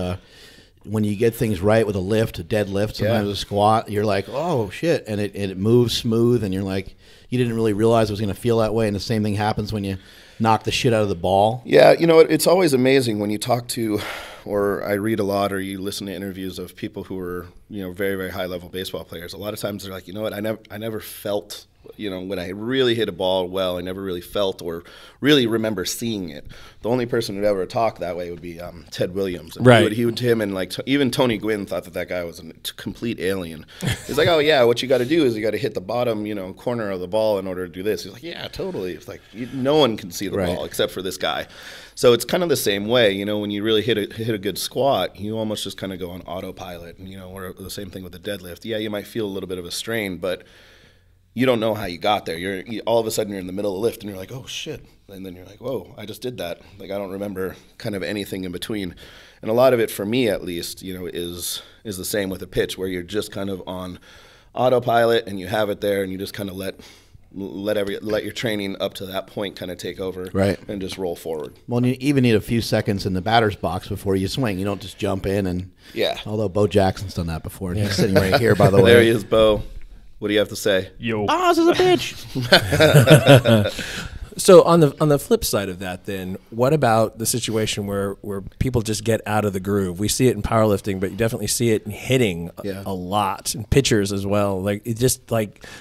Speaker 2: when you get things right with a lift, a deadlift, sometimes a squat, you're like, oh shit, and it moves smooth, and you're like, you didn't really realize it was going to feel that way. And the same thing happens when you knock the shit out of the ball.
Speaker 3: Yeah, it's always amazing when you talk to, or I read a lot, or you listen to interviews of people who are very, very high level baseball players. A lot of times they're like, I never felt. When I really hit a ball well, I never really felt or really remember seeing it. The only person who'd ever talk that way would be Ted Williams. And
Speaker 1: right.
Speaker 3: He would him and even Tony Gwynn thought that guy was a complete alien. He's like, oh yeah, what you got to do is you got to hit the bottom, corner of the ball in order to do this. He's like, yeah, totally. It's like no one can see the ball except for this guy. So it's kind of the same way, when you really hit a good squat, you almost just kind of go on autopilot. And or the same thing with the deadlift. Yeah, you might feel a little bit of a strain, but you don't know how you got there. You all of a sudden you're in the middle of the lift and you're like, oh shit. And then you're like, whoa, I just did that. Like, I don't remember kind of anything in between. And a lot of it, for me at least, is the same with a pitch, where you're just kind of on autopilot and you have it there, and you just kind of let your training up to that point kind of take over, and just roll forward.
Speaker 2: Well, you even need a few seconds in the batter's box before you swing. You don't just jump in and Although Bo Jackson's done that before, and he's sitting right here, by the way.
Speaker 3: There he is, Bo. What do you have to say?
Speaker 4: Yo.
Speaker 2: Oz is a bitch.
Speaker 1: So on the flip side of that, then, what about the situation where people just get out of the groove? We see it in powerlifting, but you definitely see it in hitting a lot, and pitchers as well. Like, it just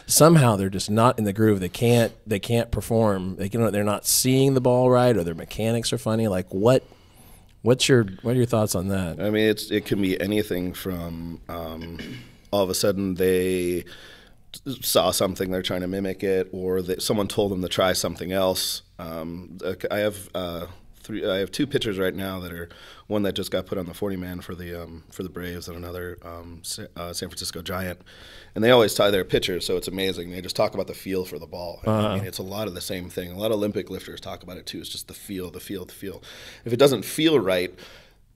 Speaker 1: somehow they're just not in the groove. They can't perform. They're not seeing the ball right, or their mechanics are funny. Like, what are your thoughts on that?
Speaker 3: I mean, it can be anything from all of a sudden they saw something, they're trying to mimic it, or that someone told them to try something else. I have two pitchers right now that are one that just got put on the 40-man for the Braves, and another San Francisco Giant, and they always tie their pitchers, so it's amazing. They just talk about the feel for the ball. I mean, it's a lot of the same thing. A lot of Olympic lifters talk about it too. It's just the feel. If it doesn't feel right,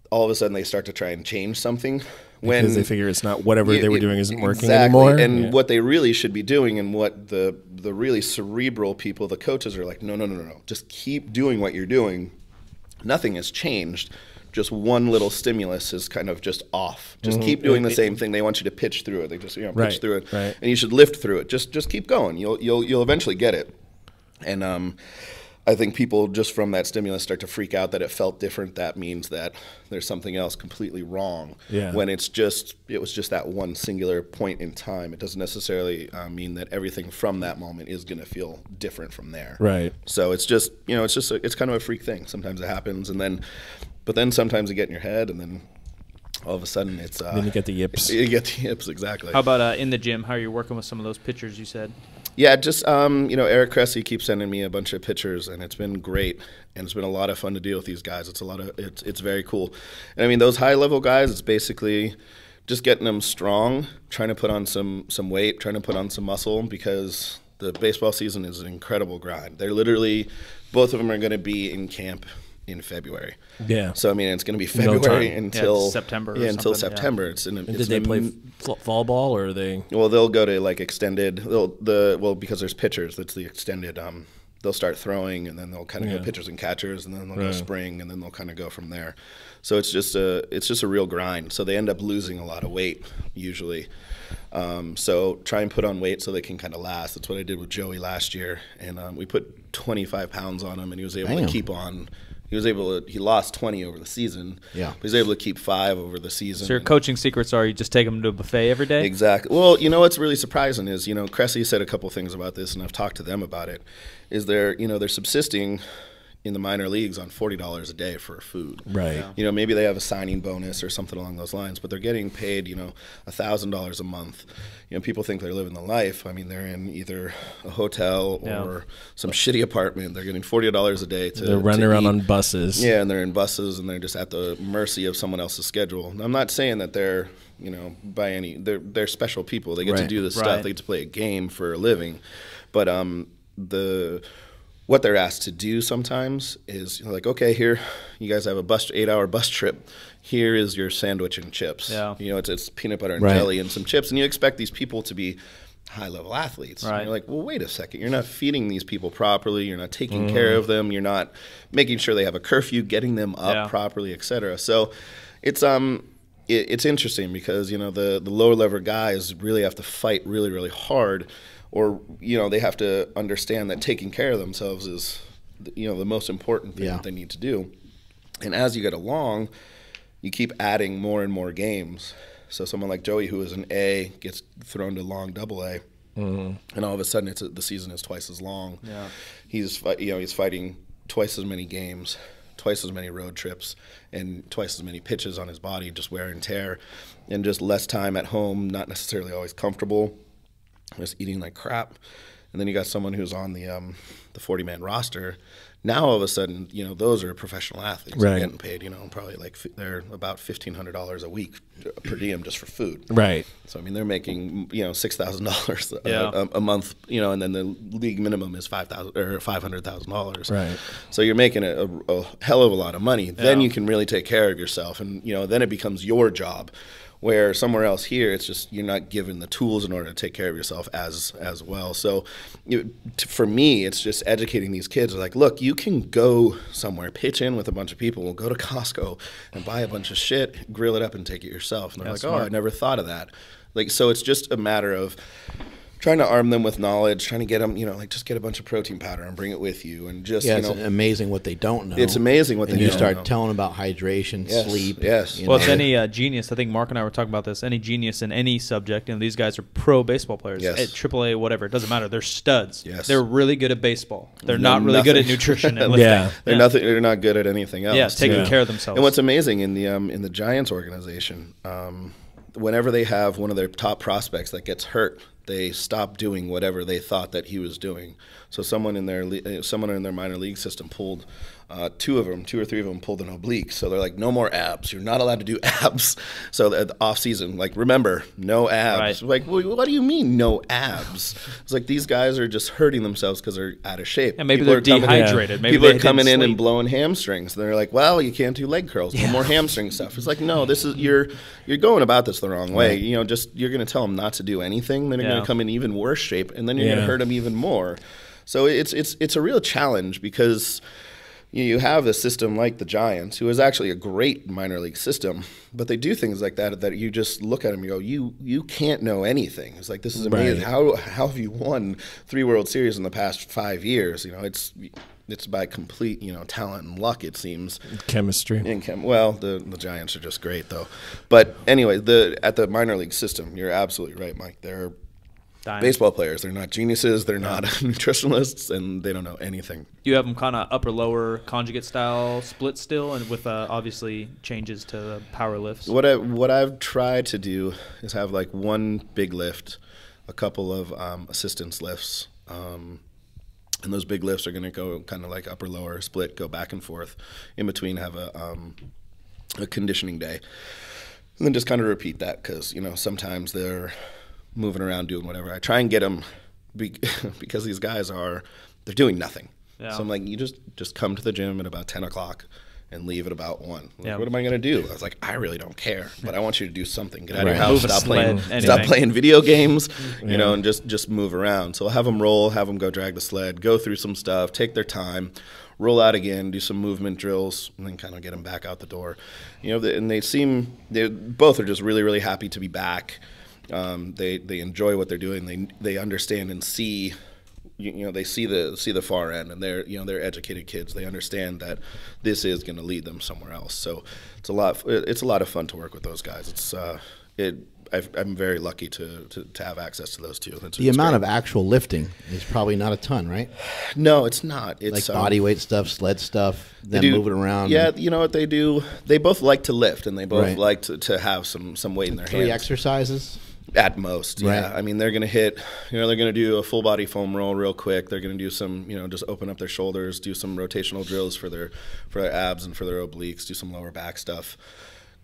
Speaker 3: all of a sudden they start to try and change something.
Speaker 1: Because they figure it's not whatever they were doing isn't working anymore.
Speaker 3: And what they really should be doing, and what the really cerebral people, the coaches, are like, no. Just keep doing what you're doing. Nothing has changed. Just one little stimulus is kind of just off. Just keep doing the same thing. They want you to pitch through it. They just pitch through it, and you should lift through it. Just keep going. You'll eventually get it. And I think people just from that stimulus start to freak out that it felt different. That means that there's something else completely wrong.
Speaker 1: Yeah.
Speaker 3: When it was just that one singular point in time. It doesn't necessarily mean that everything from that moment is going to feel different from there.
Speaker 1: Right.
Speaker 3: So it's just it's kind of a freak thing. Sometimes it happens, but then sometimes you get in your head, and then all of a sudden it's
Speaker 1: then you get the yips.
Speaker 3: You get the yips, exactly.
Speaker 4: How about in the gym? How are you working with some of those pitchers you said?
Speaker 3: Yeah, just Eric Cressy keeps sending me a bunch of pictures, and it's been great, and it's been a lot of fun to deal with these guys. It's very cool, and I mean, those high level guys, it's basically just getting them strong, trying to put on some weight, trying to put on some muscle, because the baseball season is an incredible grind. They're literally, both of them are going to be in camp in February. Yeah. So I mean, it's going to be February until
Speaker 4: September.
Speaker 3: Until September.
Speaker 4: Yeah.
Speaker 1: Did they play fall ball, or are they?
Speaker 3: Well, they'll go to extended. Because there's pitchers. It's the extended. They'll start throwing, and then they'll kind of go pitchers and catchers, and then they'll go spring, and then they'll kind of go from there. So it's just a real grind. So they end up losing a lot of weight usually. So try and put on weight so they can kind of last. That's what I did with Joey last year, and we put 25 pounds on him, and he was able to keep on. He lost 20 over the season. Yeah. But he was able to keep 5 over the season.
Speaker 4: So your coaching secrets are you just take them to a buffet every day?
Speaker 3: Exactly. Well, what's really surprising is, Cressy said a couple things about this, and I've talked to them about it, is they're subsisting in the minor leagues on $40 a day for food.
Speaker 1: Right.
Speaker 3: You know, maybe they have a signing bonus or something along those lines, but they're getting paid, you know, $1,000 a month. You know, people think they're living the life. I mean, they're in either a hotel or some shitty apartment. They're getting $40 a day
Speaker 1: they're running around on buses.
Speaker 3: Yeah, and they're in buses, and they're just at the mercy of someone else's schedule. And I'm not saying that they're, you know, they're special people. They get to do this stuff. They get to play a game for a living. But what they're asked to do sometimes is, you know, like, okay, here, you guys have a 8-hour bus trip. Here is your sandwich and chips. Yeah. You know, it's peanut butter and jelly and some chips. And you expect these people to be high-level athletes. Right. And you're like, well, wait a second. You're not feeding these people properly. You're not taking care of them. You're not making sure they have a curfew, getting them up properly, et cetera. So it's interesting because, you know, the lower-level guys really have to fight really, really hard. Or, you know, they have to understand that taking care of themselves is, you know, the most important thing that they need to do. And as you get along, you keep adding more and more games. So someone like Joey, who is an A, gets thrown to long AA, and all of a sudden the season is twice as long. Yeah. He's fighting twice as many games, twice as many road trips, and twice as many pitches on his body, just wear and tear, and just less time at home, not necessarily always comfortable. Just eating like crap. And then you got someone who's on the 40-man roster. Now all of a sudden, you know, those are professional athletes. They're getting paid, you know, probably like they're about $1,500 a week per diem just for food. Right. So I mean, they're making, you know, $6,000 a month, you know, and then the league minimum is $500,000. Right. So you're making a hell of a lot of money. Yeah. Then you can really take care of yourself, and you know, then it becomes your job. Where somewhere else here, it's just you're not given the tools in order to take care of yourself as well. So for me, it's just educating these kids. Like, look, you can go somewhere, pitch in with a bunch of people, go to Costco and buy a bunch of shit, grill it up and take it yourself. And they're like, smart. Oh, I never thought of that. Like, so it's just a matter of trying to arm them with knowledge, trying to get them, you know, like just get a bunch of protein powder and bring it with you, and just,
Speaker 2: it's amazing what they don't know.
Speaker 3: It's amazing what they don't know.
Speaker 2: And you start telling them about hydration, sleep.
Speaker 3: Yes.
Speaker 4: Well, it's any genius. I think Mark and I were talking about this. Any genius in any subject, and these guys are pro baseball players. Yes. At AAA, whatever, it doesn't matter. They're studs. Yes. They're really good at baseball. They're not really good at nutrition and lifting.
Speaker 3: They're not good at anything else.
Speaker 4: Yeah, taking care of themselves.
Speaker 3: And what's amazing in the Giants organization, whenever they have one of their top prospects that gets hurt, they stop doing whatever they thought that he was doing. So someone in their minor league system pulled two or three of them pulled an oblique. So they're like, no more abs. You're not allowed to do abs. So the off season, like, remember, no abs. Right. Like, well, what do you mean no abs? It's like these guys are just hurting themselves because they're out of shape.
Speaker 4: And maybe they're dehydrated. Maybe
Speaker 3: people are coming in and blowing hamstrings. And they're like, well, you can't do leg curls. No more hamstring stuff. It's like, no, this is you're going about this the wrong way. You know, just you're going to tell them not to do anything. Then you're going to come in even worse shape, and then you're going to hurt them even more. So it's a real challenge because you have a system like the Giants, who is actually a great minor league system, but they do things like that you just look at them and go, you can't know anything. It's like, this is amazing. How have you won 3 World Series in the past 5 years? You know, it's by complete, you know, talent and luck, it seems.
Speaker 1: Chemistry.
Speaker 3: Well, the Giants are just great, though. But anyway, at the minor league system, you're absolutely right, Mike. They're baseball players. They're not geniuses. They're not nutritionalists, and they don't know anything.
Speaker 4: You have them kind of upper-lower conjugate style split still, and with obviously changes to the power lifts.
Speaker 3: What I've tried to do is have like one big lift, a couple of assistance lifts, and those big lifts are going to go kind of like upper-lower split, go back and forth. In between, have a conditioning day, and then just kind of repeat that because, you know, sometimes they're moving around doing whatever. I try and get them because these guys they're doing nothing. Yeah. So I'm like, you just come to the gym at about 10 o'clock and leave at about 1. Like, what am I going to do? I was like, I really don't care, but I want you to do something. Get out of your house, stop playing video games, you know, and just move around. So I'll have them roll, have them go drag the sled, go through some stuff, take their time, roll out again, do some movement drills, and then kind of get them back out the door. You know, and they both are just really, really happy to be back. They enjoy what they're doing. They understand and see, you know, they see the far end, and they're educated kids. They understand that this is going to lead them somewhere else. So it's a lot of fun to work with those guys. I'm very lucky to have access to those two.
Speaker 2: The amount of actual lifting is probably not a ton, right?
Speaker 3: No, it's not. It's
Speaker 2: like body weight stuff, sled stuff, then moving around.
Speaker 3: Yeah, you know what they do? They both like to lift, and they both like to have some weight in their hands.
Speaker 2: 3 exercises?
Speaker 3: At most, yeah.
Speaker 2: Right.
Speaker 3: I mean, they're going to hit, they're going to do a full body foam roll real quick. They're going to do some, just open up their shoulders, do some rotational drills for their abs and for their obliques, do some lower back stuff,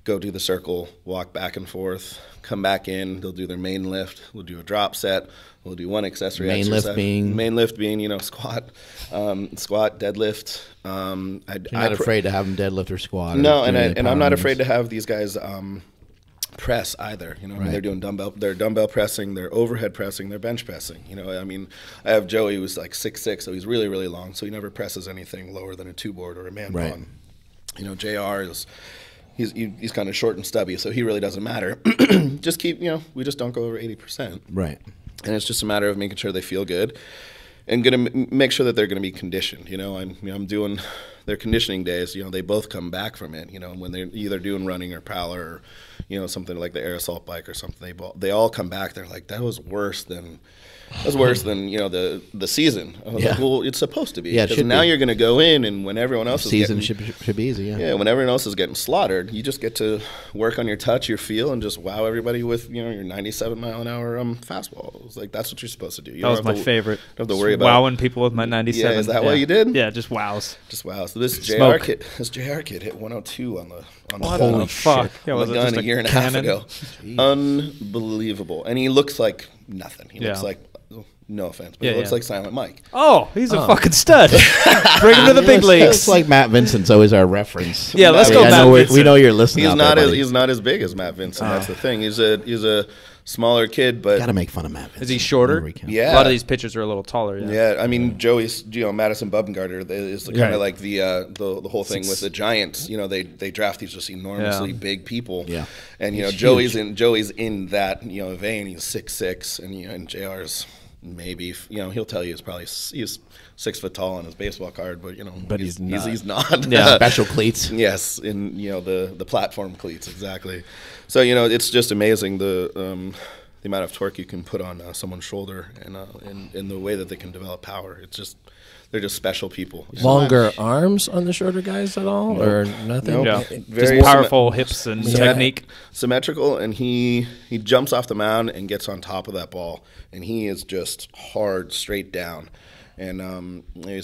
Speaker 3: go do the circle, walk back and forth, come back in. They'll do their main lift. We'll do a drop set. We'll do one accessory exercise. Main lift being, squat, deadlift.
Speaker 2: You're not afraid to have them deadlift or squat?
Speaker 3: No, and I'm not afraid to have these guys press either. I mean, they're doing dumbbell pressing, they're overhead pressing, they're bench pressing. I mean, I have Joey who's like 6'6", so he's really, really long, so he never presses anything lower than a 2-board or a man pong. JR is he's kind of short and stubby, so he really doesn't matter. Just keep, we just don't go over 80%.
Speaker 2: Right. And
Speaker 3: it's just a matter of making sure they feel good and gonna make sure that they're going to be conditioned. I'm doing their conditioning days. They both come back from it. When they're either doing running or power or something like the air assault bike or something, they all come back. They're like, that was worse than the season. I was like, well, it's supposed to be.
Speaker 2: Yeah,
Speaker 3: because now you're going to go in, and when everyone else
Speaker 2: should be easy.
Speaker 3: Yeah, when everyone else is getting slaughtered, you just get to work on your touch, your feel, and just wow everybody with your 97 mile an hour fastball. It was like, that's what you're supposed to do.
Speaker 4: That was my favorite.
Speaker 3: Don't have to worry about
Speaker 4: wowing people with my 97.
Speaker 3: Yeah, is that what you did?
Speaker 4: Yeah, just wows.
Speaker 3: Just wow. So this JR kid hit 102 on the
Speaker 4: holy fuck.
Speaker 3: Yeah, was gun a year and a half ago. Unbelievable. And he looks like nothing. He looks like, no offense, but he looks like Silent Mike.
Speaker 4: Oh, he's a fucking stud. Bring him to the big leagues.
Speaker 2: It's like Matt Vincent's always our reference.
Speaker 4: Yeah, let's go Matt Vincent.
Speaker 2: We know you're listening.
Speaker 3: He's not as big as Matt Vincent. That's the thing. He's a smaller kid, but
Speaker 2: gotta make fun of Matt Vincent.
Speaker 4: Is he shorter?
Speaker 3: Yeah.
Speaker 4: A lot of these pitchers are a little taller.
Speaker 3: Yeah. I mean, Joey's, Madison Bumgarner is kind of like the whole thing with the Giants. They draft these just enormously big people.
Speaker 2: Yeah.
Speaker 3: And Joey's in that vein. He's 6'6", and JR's maybe he'll tell you he's 6 foot tall on his baseball card, but he's not. He's not.
Speaker 2: Yeah. Special cleats.
Speaker 3: Yes, in the platform cleats, exactly. So it's just amazing the amount of torque you can put on someone's shoulder and the way that they can develop power. They're just special people.
Speaker 1: Longer arms on the shorter guys at all, or nothing?
Speaker 3: Nope.
Speaker 4: Yeah. Very just powerful hips and technique.
Speaker 3: Symmetrical, and he jumps off the mound and gets on top of that ball, and he is just hard, straight down. And he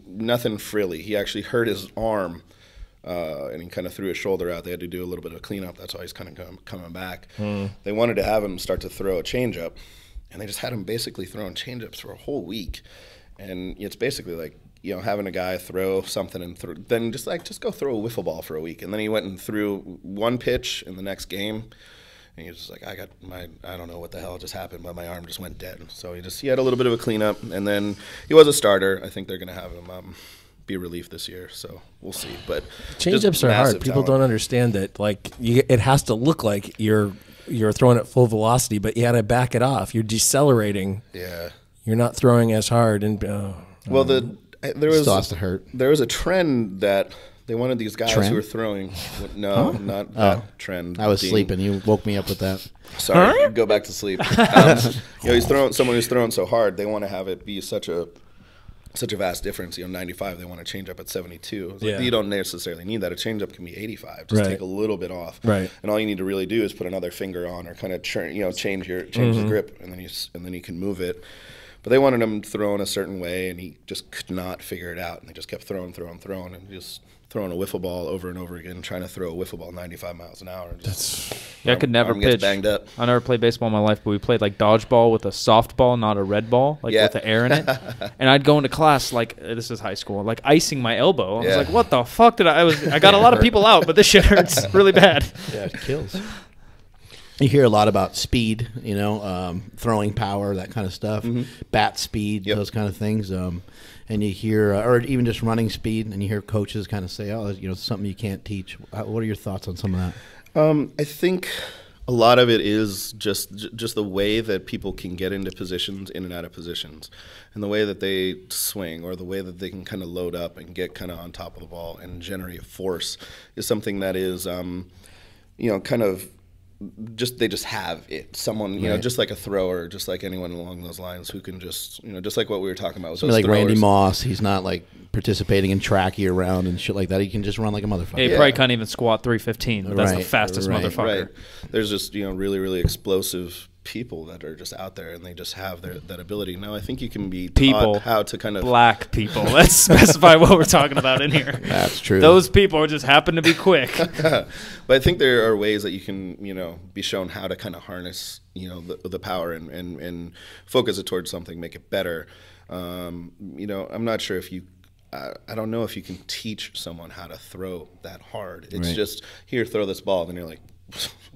Speaker 3: nothing frilly. He actually hurt his arm, and he kind of threw his shoulder out. They had to do a little bit of cleanup. That's why he's kind of coming back. They wanted to have him start to throw a changeup, and they just had him basically throwing changeups for a whole week. And it's basically like, having a guy throw something and then just go throw a wiffle ball for a week. And then he went and threw one pitch in the next game. And he was just like, I don't know what the hell just happened, but my arm just went dead. So he had a little bit of a cleanup. And then he was a starter. I think they're going to have him be relief this year. So we'll see. But
Speaker 1: change-ups are hard. People don't understand that. Like, it has to look like you're throwing at full velocity, but you got to back it off. You're decelerating.
Speaker 3: Yeah.
Speaker 1: You're not throwing as hard, and
Speaker 3: there was a trend that they wanted these guys who were throwing. No, not that trend.
Speaker 2: I was sleeping. You woke me up with that.
Speaker 3: Sorry, go back to sleep. He's throwing someone who's throwing so hard. They want to have it be such a vast difference. 95. They want to change up at 72. You don't necessarily need that. A change up can be 85. Just take a little bit off.
Speaker 1: Right.
Speaker 3: And all you need to really do is put another finger on, or kind of change the grip, and then you can move it. But they wanted him thrown a certain way, and he just could not figure it out. And they just kept throwing, and just throwing a wiffle ball over and over again, trying to throw a wiffle ball 95 miles an hour.
Speaker 4: I could never pitch.
Speaker 3: Banged up.
Speaker 4: I never played baseball in my life, but we played like dodgeball with a softball, not a red ball, with the air in it. And I'd go into class this is high school, icing my elbow. I was like, what the fuck did I got a lot of people out, but this shit hurts really bad.
Speaker 2: Yeah, it kills. You hear a lot about speed, throwing power, that kind of stuff, bat speed, those kind of things. And you hear, or even just running speed, and you hear coaches kind of say, something you can't teach. What are your thoughts on some of
Speaker 3: that? I think a lot of it is just the way that people can get into positions, in and out of positions, and the way that they swing, or the way that they can kind of load up and get kind of on top of the ball and generate force is something that is, kind of they just have it. Someone, you know, just like a thrower, just like anyone along those lines who can just, you know, just like what we were talking about with those
Speaker 2: like
Speaker 3: throwers.
Speaker 2: Randy Moss, he's not like participating in track year round and shit like that. He can just run like a motherfucker.
Speaker 4: He probably can't even squat 315, but that's the fastest motherfucker.
Speaker 3: Right. There's just, you know, really, really explosive people that are just out there, and they just have that ability. Now, I think you can be taught how to kind of
Speaker 4: black people. Let's specify what we're talking about in here.
Speaker 2: That's true.
Speaker 4: Those people just happen to be quick.
Speaker 3: But I think there are ways that you can, you know, be shown how to kind of harness, you know, the power and focus it towards something, make it better. You know, I'm not sure if you. I don't know if you can teach someone how to throw that hard. It's just, here, throw this ball, and you're like,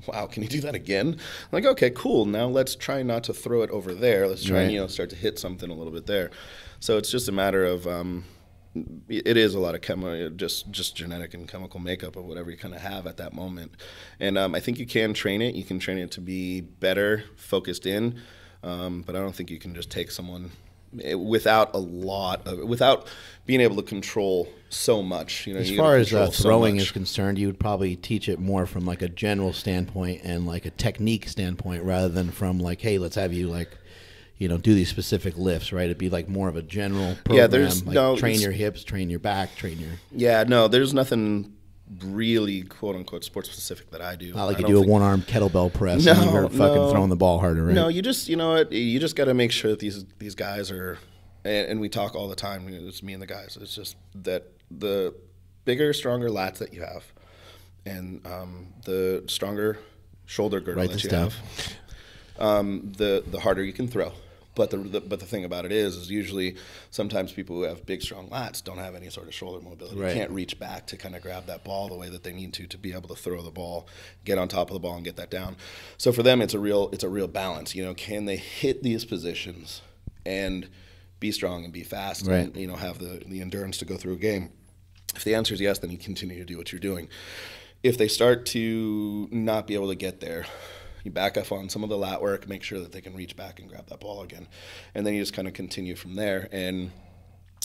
Speaker 3: wow, can you do that again? I'm like, okay, cool. Now let's try not to throw it over there. Let's try and, you know, start to hit something a little bit there. So it's just a matter of, it is a lot of just genetic and chemical makeup of whatever you kind of have at that moment. And I think you can train it. You can train it to be better, focused in, but I don't think you can just take someone without being able to control so much. You know,
Speaker 2: as far as throwing is concerned, you would probably teach it more from like a general standpoint and like a technique standpoint, rather than from like, hey, let's have you like, you know, do these specific lifts, right? It'd be like more of a general program.
Speaker 3: Yeah, there's
Speaker 2: like train your hips, train your back, train your.
Speaker 3: Yeah, no, there's nothing really quote unquote sports specific that I do.
Speaker 2: Not like you do a one-arm kettlebell press and you're fucking throwing the ball harder, right?
Speaker 3: No, you just, you know what, you just got to make sure that these guys are, and we talk all the time, it's me and the guys, it's just that the bigger, stronger lats that you have, and the stronger shoulder girdle that you have, the harder you can throw. But the thing about it is usually sometimes people who have big, strong lats don't have any sort of shoulder mobility. Right. Can't reach back to kind of grab that ball the way that they need to be able to throw the ball, get on top of the ball, and get that down. So for them, it's a real balance. You know, can they hit these positions and be strong and be fast, and, you know, have the endurance to go through a game? If the answer is yes, then you continue to do what you're doing. If they start to not be able to get there, you back up on some of the lat work, make sure that they can reach back and grab that ball again. And then you just kind of continue from there. And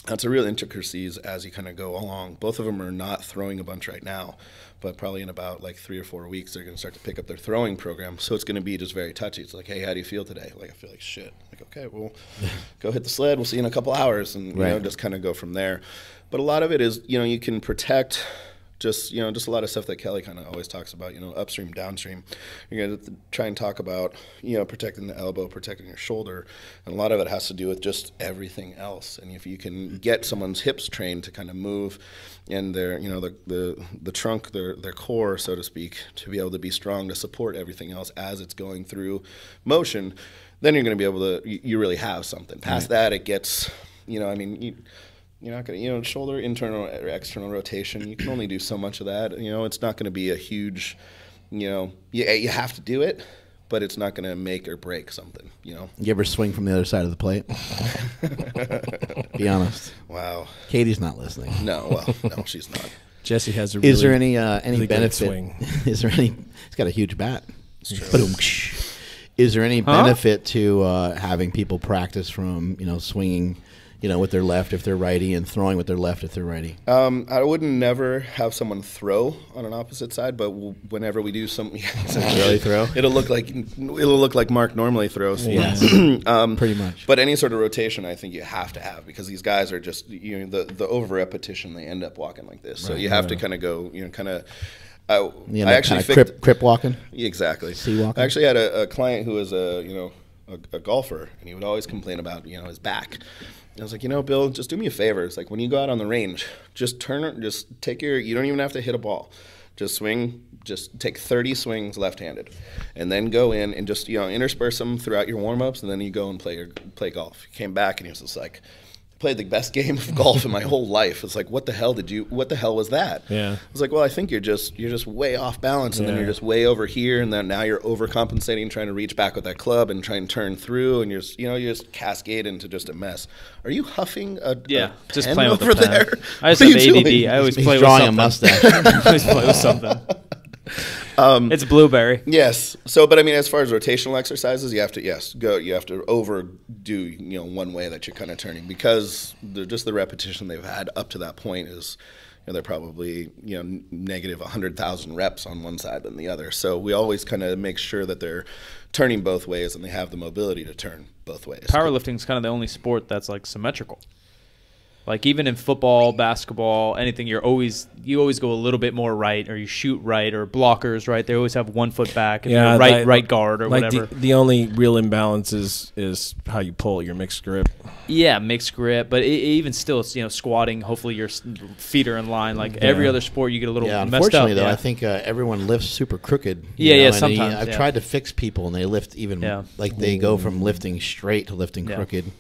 Speaker 3: that's a real intricacies as you kind of go along. Both of them are not throwing a bunch right now, but probably in about like 3 or 4 weeks, they're going to start to pick up their throwing program. So it's going to be just very touchy. It's like, hey, how do you feel today? Like, I feel like shit. Like, okay, well, go hit the sled. We'll see you in a couple hours. And, you know, just kind of go from there. But a lot of it is, you know, you can protect just a lot of stuff that Kelly kind of always talks about, you know, upstream, downstream. You're going to try and talk about, you know, protecting the elbow, protecting your shoulder. And a lot of it has to do with just everything else. And if you can get someone's hips trained to kind of move and their, you know, the trunk, their core, so to speak, to be able to be strong to support everything else as it's going through motion, then you're going to be able to, you really have something. Past that, it gets, you know, I mean, you're not going to, you know, shoulder, internal or external rotation, you can only do so much of that. You know, it's not going to be a huge, you know, you have to do it, but it's not going to make or break something, you know.
Speaker 2: You ever swing from the other side of the plate? Be honest.
Speaker 3: Wow.
Speaker 2: Katie's not listening.
Speaker 3: No, well, no, she's not.
Speaker 1: Jesse has a really,
Speaker 2: is there any
Speaker 1: really
Speaker 2: benefit?
Speaker 1: swing.
Speaker 2: Is there any, he's got a huge bat.
Speaker 3: It's true.
Speaker 2: Boom. Is there any benefit to having people practice from, you know, swinging, you know, with their left if they're righty and throwing with their left if they're righty?
Speaker 3: I would never have someone throw on an opposite side, but whenever we do something,
Speaker 2: really throw,
Speaker 3: it'll look like Mark normally throws.
Speaker 2: Yes, pretty much.
Speaker 3: But any sort of rotation, I think you have to have, because these guys are just, you know, the over repetition, they end up walking like this. So you have to kind of go, you know, kind of. I actually
Speaker 2: crip walking.
Speaker 3: Exactly.
Speaker 2: Sea walking.
Speaker 3: I actually had a client who was a golfer, and he would always complain about, you know, his back. I was like, you know, Bill, just do me a favor. It's like when you go out on the range, just take you don't even have to hit a ball. Just swing, just take 30 swings left-handed, and then go in and just, you know, intersperse them throughout your warm-ups, and then you go and play golf. He came back and he was just like, played the best game of golf in my whole life. It's like, what the hell was that?
Speaker 1: Yeah.
Speaker 3: I was like, well, I think you're just way off balance, and then you're just way over here, and then now you're overcompensating, trying to reach back with that club and try and turn through, and you just cascade into just a mess. Are you huffing a
Speaker 4: just
Speaker 3: pen
Speaker 4: playing with
Speaker 3: over
Speaker 4: the pen.
Speaker 3: there?
Speaker 4: I just have ADD. I always play with
Speaker 2: drawing
Speaker 4: something.
Speaker 2: a mustache.
Speaker 4: I always play with something. It's blueberry.
Speaker 3: Yes. So, but I mean, as far as rotational exercises, you have to overdo, you know, one way that you're kind of turning, because just the repetition they've had up to that point is, they're probably negative 100,000 reps on one side than the other. So we always kind of make sure that they're turning both ways and they have the mobility to turn both ways.
Speaker 4: Powerlifting is kind of the only sport that's like symmetrical. Like even in football, basketball, anything, you always go a little bit more right, or you shoot right, or blockers right. They always have 1 foot back, and right guard or
Speaker 1: like
Speaker 4: whatever.
Speaker 1: The only real imbalance is how you pull your mixed grip.
Speaker 4: Yeah, mixed grip, but even still, it's squatting. Hopefully your feet are in line. Like every other sport, you get a little messed up.
Speaker 2: Unfortunately, though, I think everyone lifts super crooked.
Speaker 4: Sometimes
Speaker 2: I've tried to fix people, and they lift even they go from lifting straight to lifting crooked.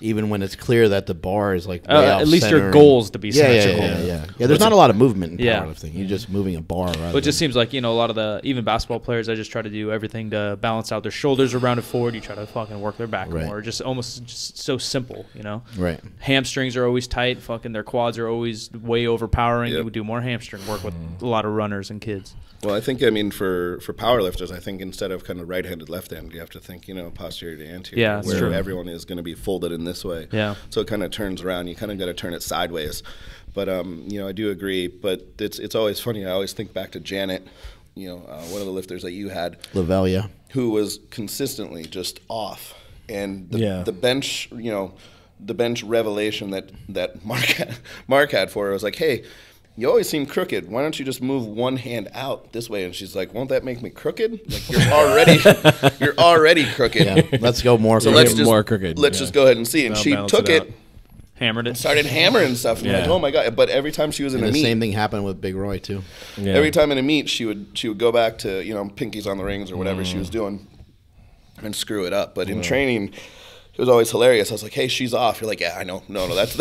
Speaker 2: Even when it's clear that the bar is like way off
Speaker 4: at least
Speaker 2: center.
Speaker 4: your goal is to be symmetrical.
Speaker 2: Yeah. There's not a lot of movement in powerlifting. You're just moving a bar.
Speaker 4: But it just seems like a lot of the even basketball players, I just try to do everything to balance out their shoulders are rounded forward. You try to fucking work their back more. Just so simple,
Speaker 2: Right.
Speaker 4: Hamstrings are always tight. Fucking their quads are always way overpowering. You would do more hamstring work with a lot of runners and kids.
Speaker 3: Well, I think, for powerlifters, I think instead of kind of right-handed, left-handed, you have to think, posterior to anterior.
Speaker 4: Yeah, that's
Speaker 3: where
Speaker 4: true.
Speaker 3: Everyone is going to be folded in this way.
Speaker 4: Yeah.
Speaker 3: So it kind of turns around. You kind of got to turn it sideways. But, I do agree. But it's always funny. I always think back to Janet, one of the lifters that you had.
Speaker 2: Lavelle, yeah.
Speaker 3: Who was consistently just off. And the bench, the bench revelation that Mark had for her was like, hey, you always seem crooked. Why don't you just move one hand out this way? And she's like, won't that make me crooked? Like, you're already crooked.
Speaker 2: Yeah, let's go more.
Speaker 3: So
Speaker 2: crooked.
Speaker 3: more crooked. Let's just go ahead and see. And she took it,
Speaker 4: hammered it,
Speaker 3: started hammering stuff. And like, oh my god! But every time she was in a meet,
Speaker 2: the same thing happened with Big Roy too.
Speaker 3: Yeah. Every time in a meet, she would go back to pinkies on the rings or whatever she was doing, and screw it up. But in training, it was always hilarious. I was like, "Hey, she's off." You're like, "Yeah, I know. No, that's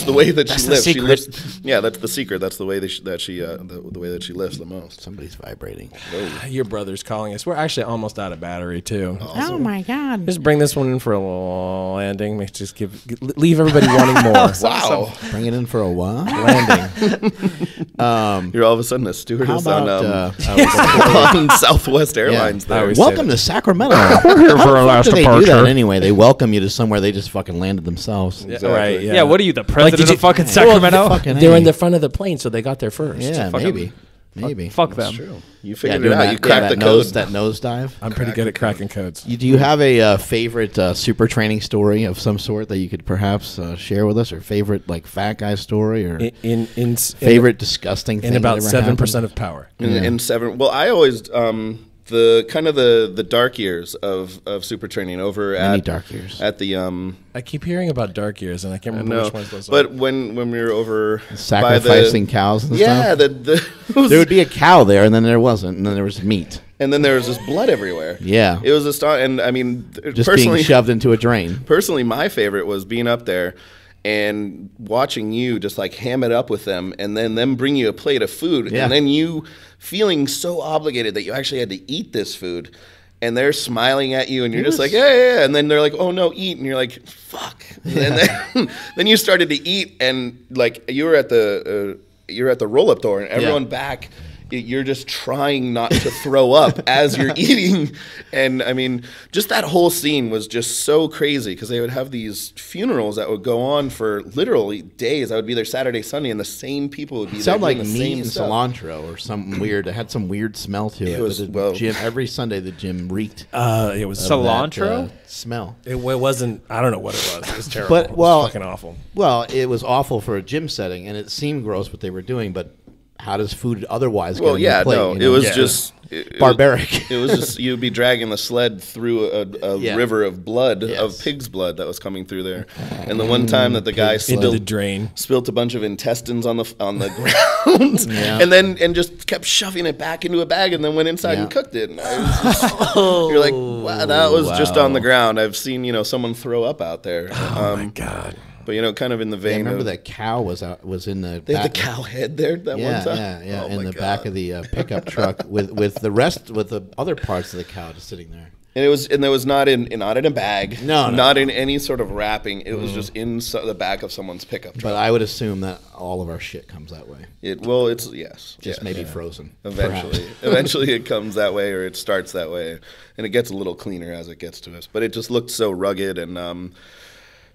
Speaker 3: the way that she lifts. She lifts. Yeah, that's the secret. That's the way that she the way that she lifts the most."
Speaker 2: Somebody's vibrating.
Speaker 1: Your brother's calling us. We're actually almost out of battery too.
Speaker 2: Awesome. Oh my god!
Speaker 1: Just bring this one in for a landing. Just leave everybody wanting more.
Speaker 3: Wow!
Speaker 2: Bring it in for a what?
Speaker 1: Landing.
Speaker 3: You're all of a sudden a stewardess
Speaker 2: on
Speaker 3: Southwest Airlines.
Speaker 2: Yeah.
Speaker 3: There.
Speaker 2: Welcome to Sacramento.
Speaker 1: We're here for our last
Speaker 2: departure.
Speaker 1: departure.
Speaker 2: They do that anyway. They welcome you to somewhere they just fucking landed themselves.
Speaker 1: Yeah, right.
Speaker 4: Yeah. What are you, the president of fucking Sacramento?
Speaker 1: They were in the front of the plane, so they got there first.
Speaker 2: Yeah, maybe.
Speaker 4: Fuck them.
Speaker 3: That's true. You figured it out. You cracked the
Speaker 2: code.
Speaker 3: code.
Speaker 2: That nose dive.
Speaker 1: I'm pretty good at cracking codes.
Speaker 2: Do you have a favorite super training story of some sort that you could perhaps share with us, or favorite fat guy story, or favorite disgusting thing?
Speaker 1: In about 7% of power.
Speaker 3: In 7. Well, I always the dark years of super training over
Speaker 2: Many dark years
Speaker 3: at the
Speaker 1: I keep hearing about dark years, and I can't remember which ones those are.
Speaker 3: But when we were over
Speaker 2: sacrificing cows and stuff? There would be a cow there, and then there wasn't, and then there was meat.
Speaker 3: And then there was just blood everywhere.
Speaker 2: Yeah.
Speaker 3: It was and I mean,
Speaker 2: just
Speaker 3: personally,
Speaker 2: being shoved into a drain.
Speaker 3: Personally, my favorite was being up there and watching you just ham it up with them, and then them bring you a plate of food, and then you feeling so obligated that you actually had to eat this food, and they're smiling at you, and you're just like, yeah, and then they're like, oh no, eat, and you're like, fuck, and then you started to eat, and you're at the roll-up door, and everyone back. You're just trying not to throw up as you're eating. And, I mean, just that whole scene was just so crazy because they would have these funerals that would go on for literally days. I would be there Saturday, Sunday, and the same people would be there.
Speaker 2: Sound like
Speaker 3: the
Speaker 2: meat and
Speaker 3: stuff.
Speaker 2: cilantro or something weird. It had some weird smell to it.
Speaker 3: It was,
Speaker 2: the gym, every Sunday the gym reeked.
Speaker 1: It was
Speaker 4: cilantro?
Speaker 2: Smell.
Speaker 1: It wasn't, I don't know what it was. It was terrible. It was fucking awful.
Speaker 2: Well, it was awful for a gym setting, and it seemed gross what they were doing, but how does food otherwise get in the plate?
Speaker 3: It was just
Speaker 2: barbaric.
Speaker 3: It was just you'd be dragging the sled through a river of blood, of pig's blood that was coming through there. And the one time that the guy spilt a bunch of intestines on the ground, and just kept shoving it back into a bag, and then went inside and cooked it. And I was just, you're like, wow, that was just on the ground. I've seen someone throw up out there.
Speaker 1: Oh my god.
Speaker 3: But kind of in the vein.
Speaker 2: I remember that cow was in the.
Speaker 3: They had the cow head there that one time.
Speaker 2: Yeah, in the back of the pickup truck with the other parts of the cow just sitting there.
Speaker 3: And it was not in a bag.
Speaker 2: No.
Speaker 3: Not in any sort of wrapping. It was just in the back of someone's pickup truck.
Speaker 2: But I would assume that all of our shit comes that way.
Speaker 3: It's yes.
Speaker 2: Just maybe frozen.
Speaker 3: Eventually it comes that way, or it starts that way, and it gets a little cleaner as it gets to us. But it just looked so rugged and.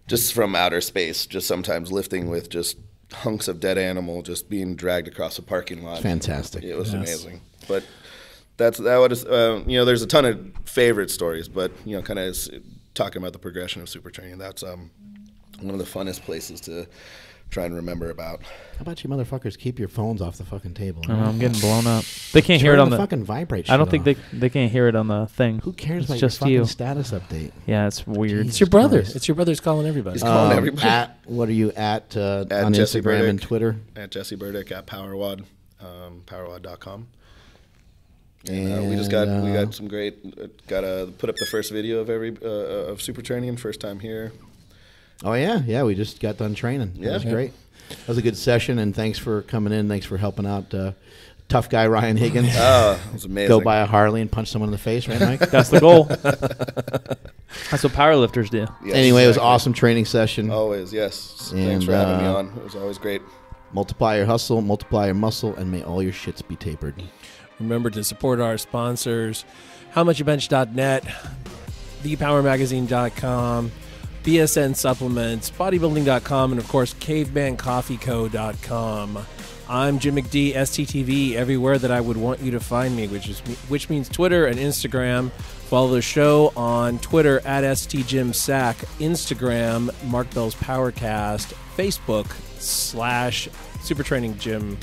Speaker 3: Just from outer space, just sometimes lifting with just hunks of dead animal just being dragged across a parking lot.
Speaker 2: Fantastic.
Speaker 3: It was amazing. But that was there's a ton of favorite stories, but kind of talking about the progression of super training. That's one of the funnest places to try and remember about.
Speaker 2: How about you motherfuckers keep your phones off the fucking table?
Speaker 4: I'm getting blown up. They can't hear it on the
Speaker 2: fucking vibrate.
Speaker 4: I don't think they can't hear it on the thing.
Speaker 2: Who cares about
Speaker 4: just
Speaker 2: your fucking
Speaker 4: you.
Speaker 2: status update?
Speaker 4: Yeah, it's weird.
Speaker 1: It's your brother.
Speaker 2: Christ.
Speaker 1: It's your brother's calling everybody.
Speaker 3: He's calling everybody.
Speaker 2: What are you at on
Speaker 3: Jesse
Speaker 2: Instagram
Speaker 3: Burdick,
Speaker 2: and Twitter?
Speaker 3: At Jesse Burdick at PowerWad, powerwad.com.
Speaker 2: And
Speaker 3: we got some great. Got to put up the first video of super training, first time here.
Speaker 2: Oh yeah, we just got done training.
Speaker 3: Yeah,
Speaker 2: that was great. That was a good session, and thanks for coming in. Thanks for helping out tough guy Ryan Higgins.
Speaker 3: Oh, it was amazing.
Speaker 2: Go buy a Harley and punch someone in the face, right, Mike?
Speaker 4: That's the goal. That's what powerlifters do.
Speaker 3: Yes,
Speaker 2: anyway, It was an awesome training session.
Speaker 3: Always, yes.
Speaker 2: And,
Speaker 3: thanks for having me on. It was always great.
Speaker 2: Multiply your hustle, multiply your muscle, and may all your shits be tapered.
Speaker 1: Remember to support our sponsors, howmuchyoubench.net, thepowermagazine.com, BSN Supplements, bodybuilding.com, and, of course, cavemancoffeeco.com. I'm Jim McD, STTV, everywhere that I would want you to find me, which means Twitter and Instagram. Follow the show on Twitter at STJimSack, Instagram, Mark Bell's PowerCast, Facebook /SuperTrainingGym,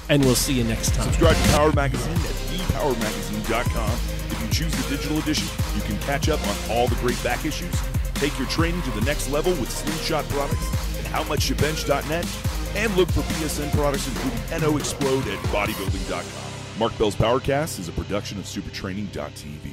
Speaker 1: and we'll see you next time.
Speaker 5: Subscribe to Power Magazine at thepowermagazine.com. If you choose the digital edition, you can catch up on all the great back issues. Take your training to the next level with Slingshot products at howmuchyoubench.net, and look for PSN products including NO Explode at bodybuilding.com. Mark Bell's PowerCast is a production of supertraining.tv.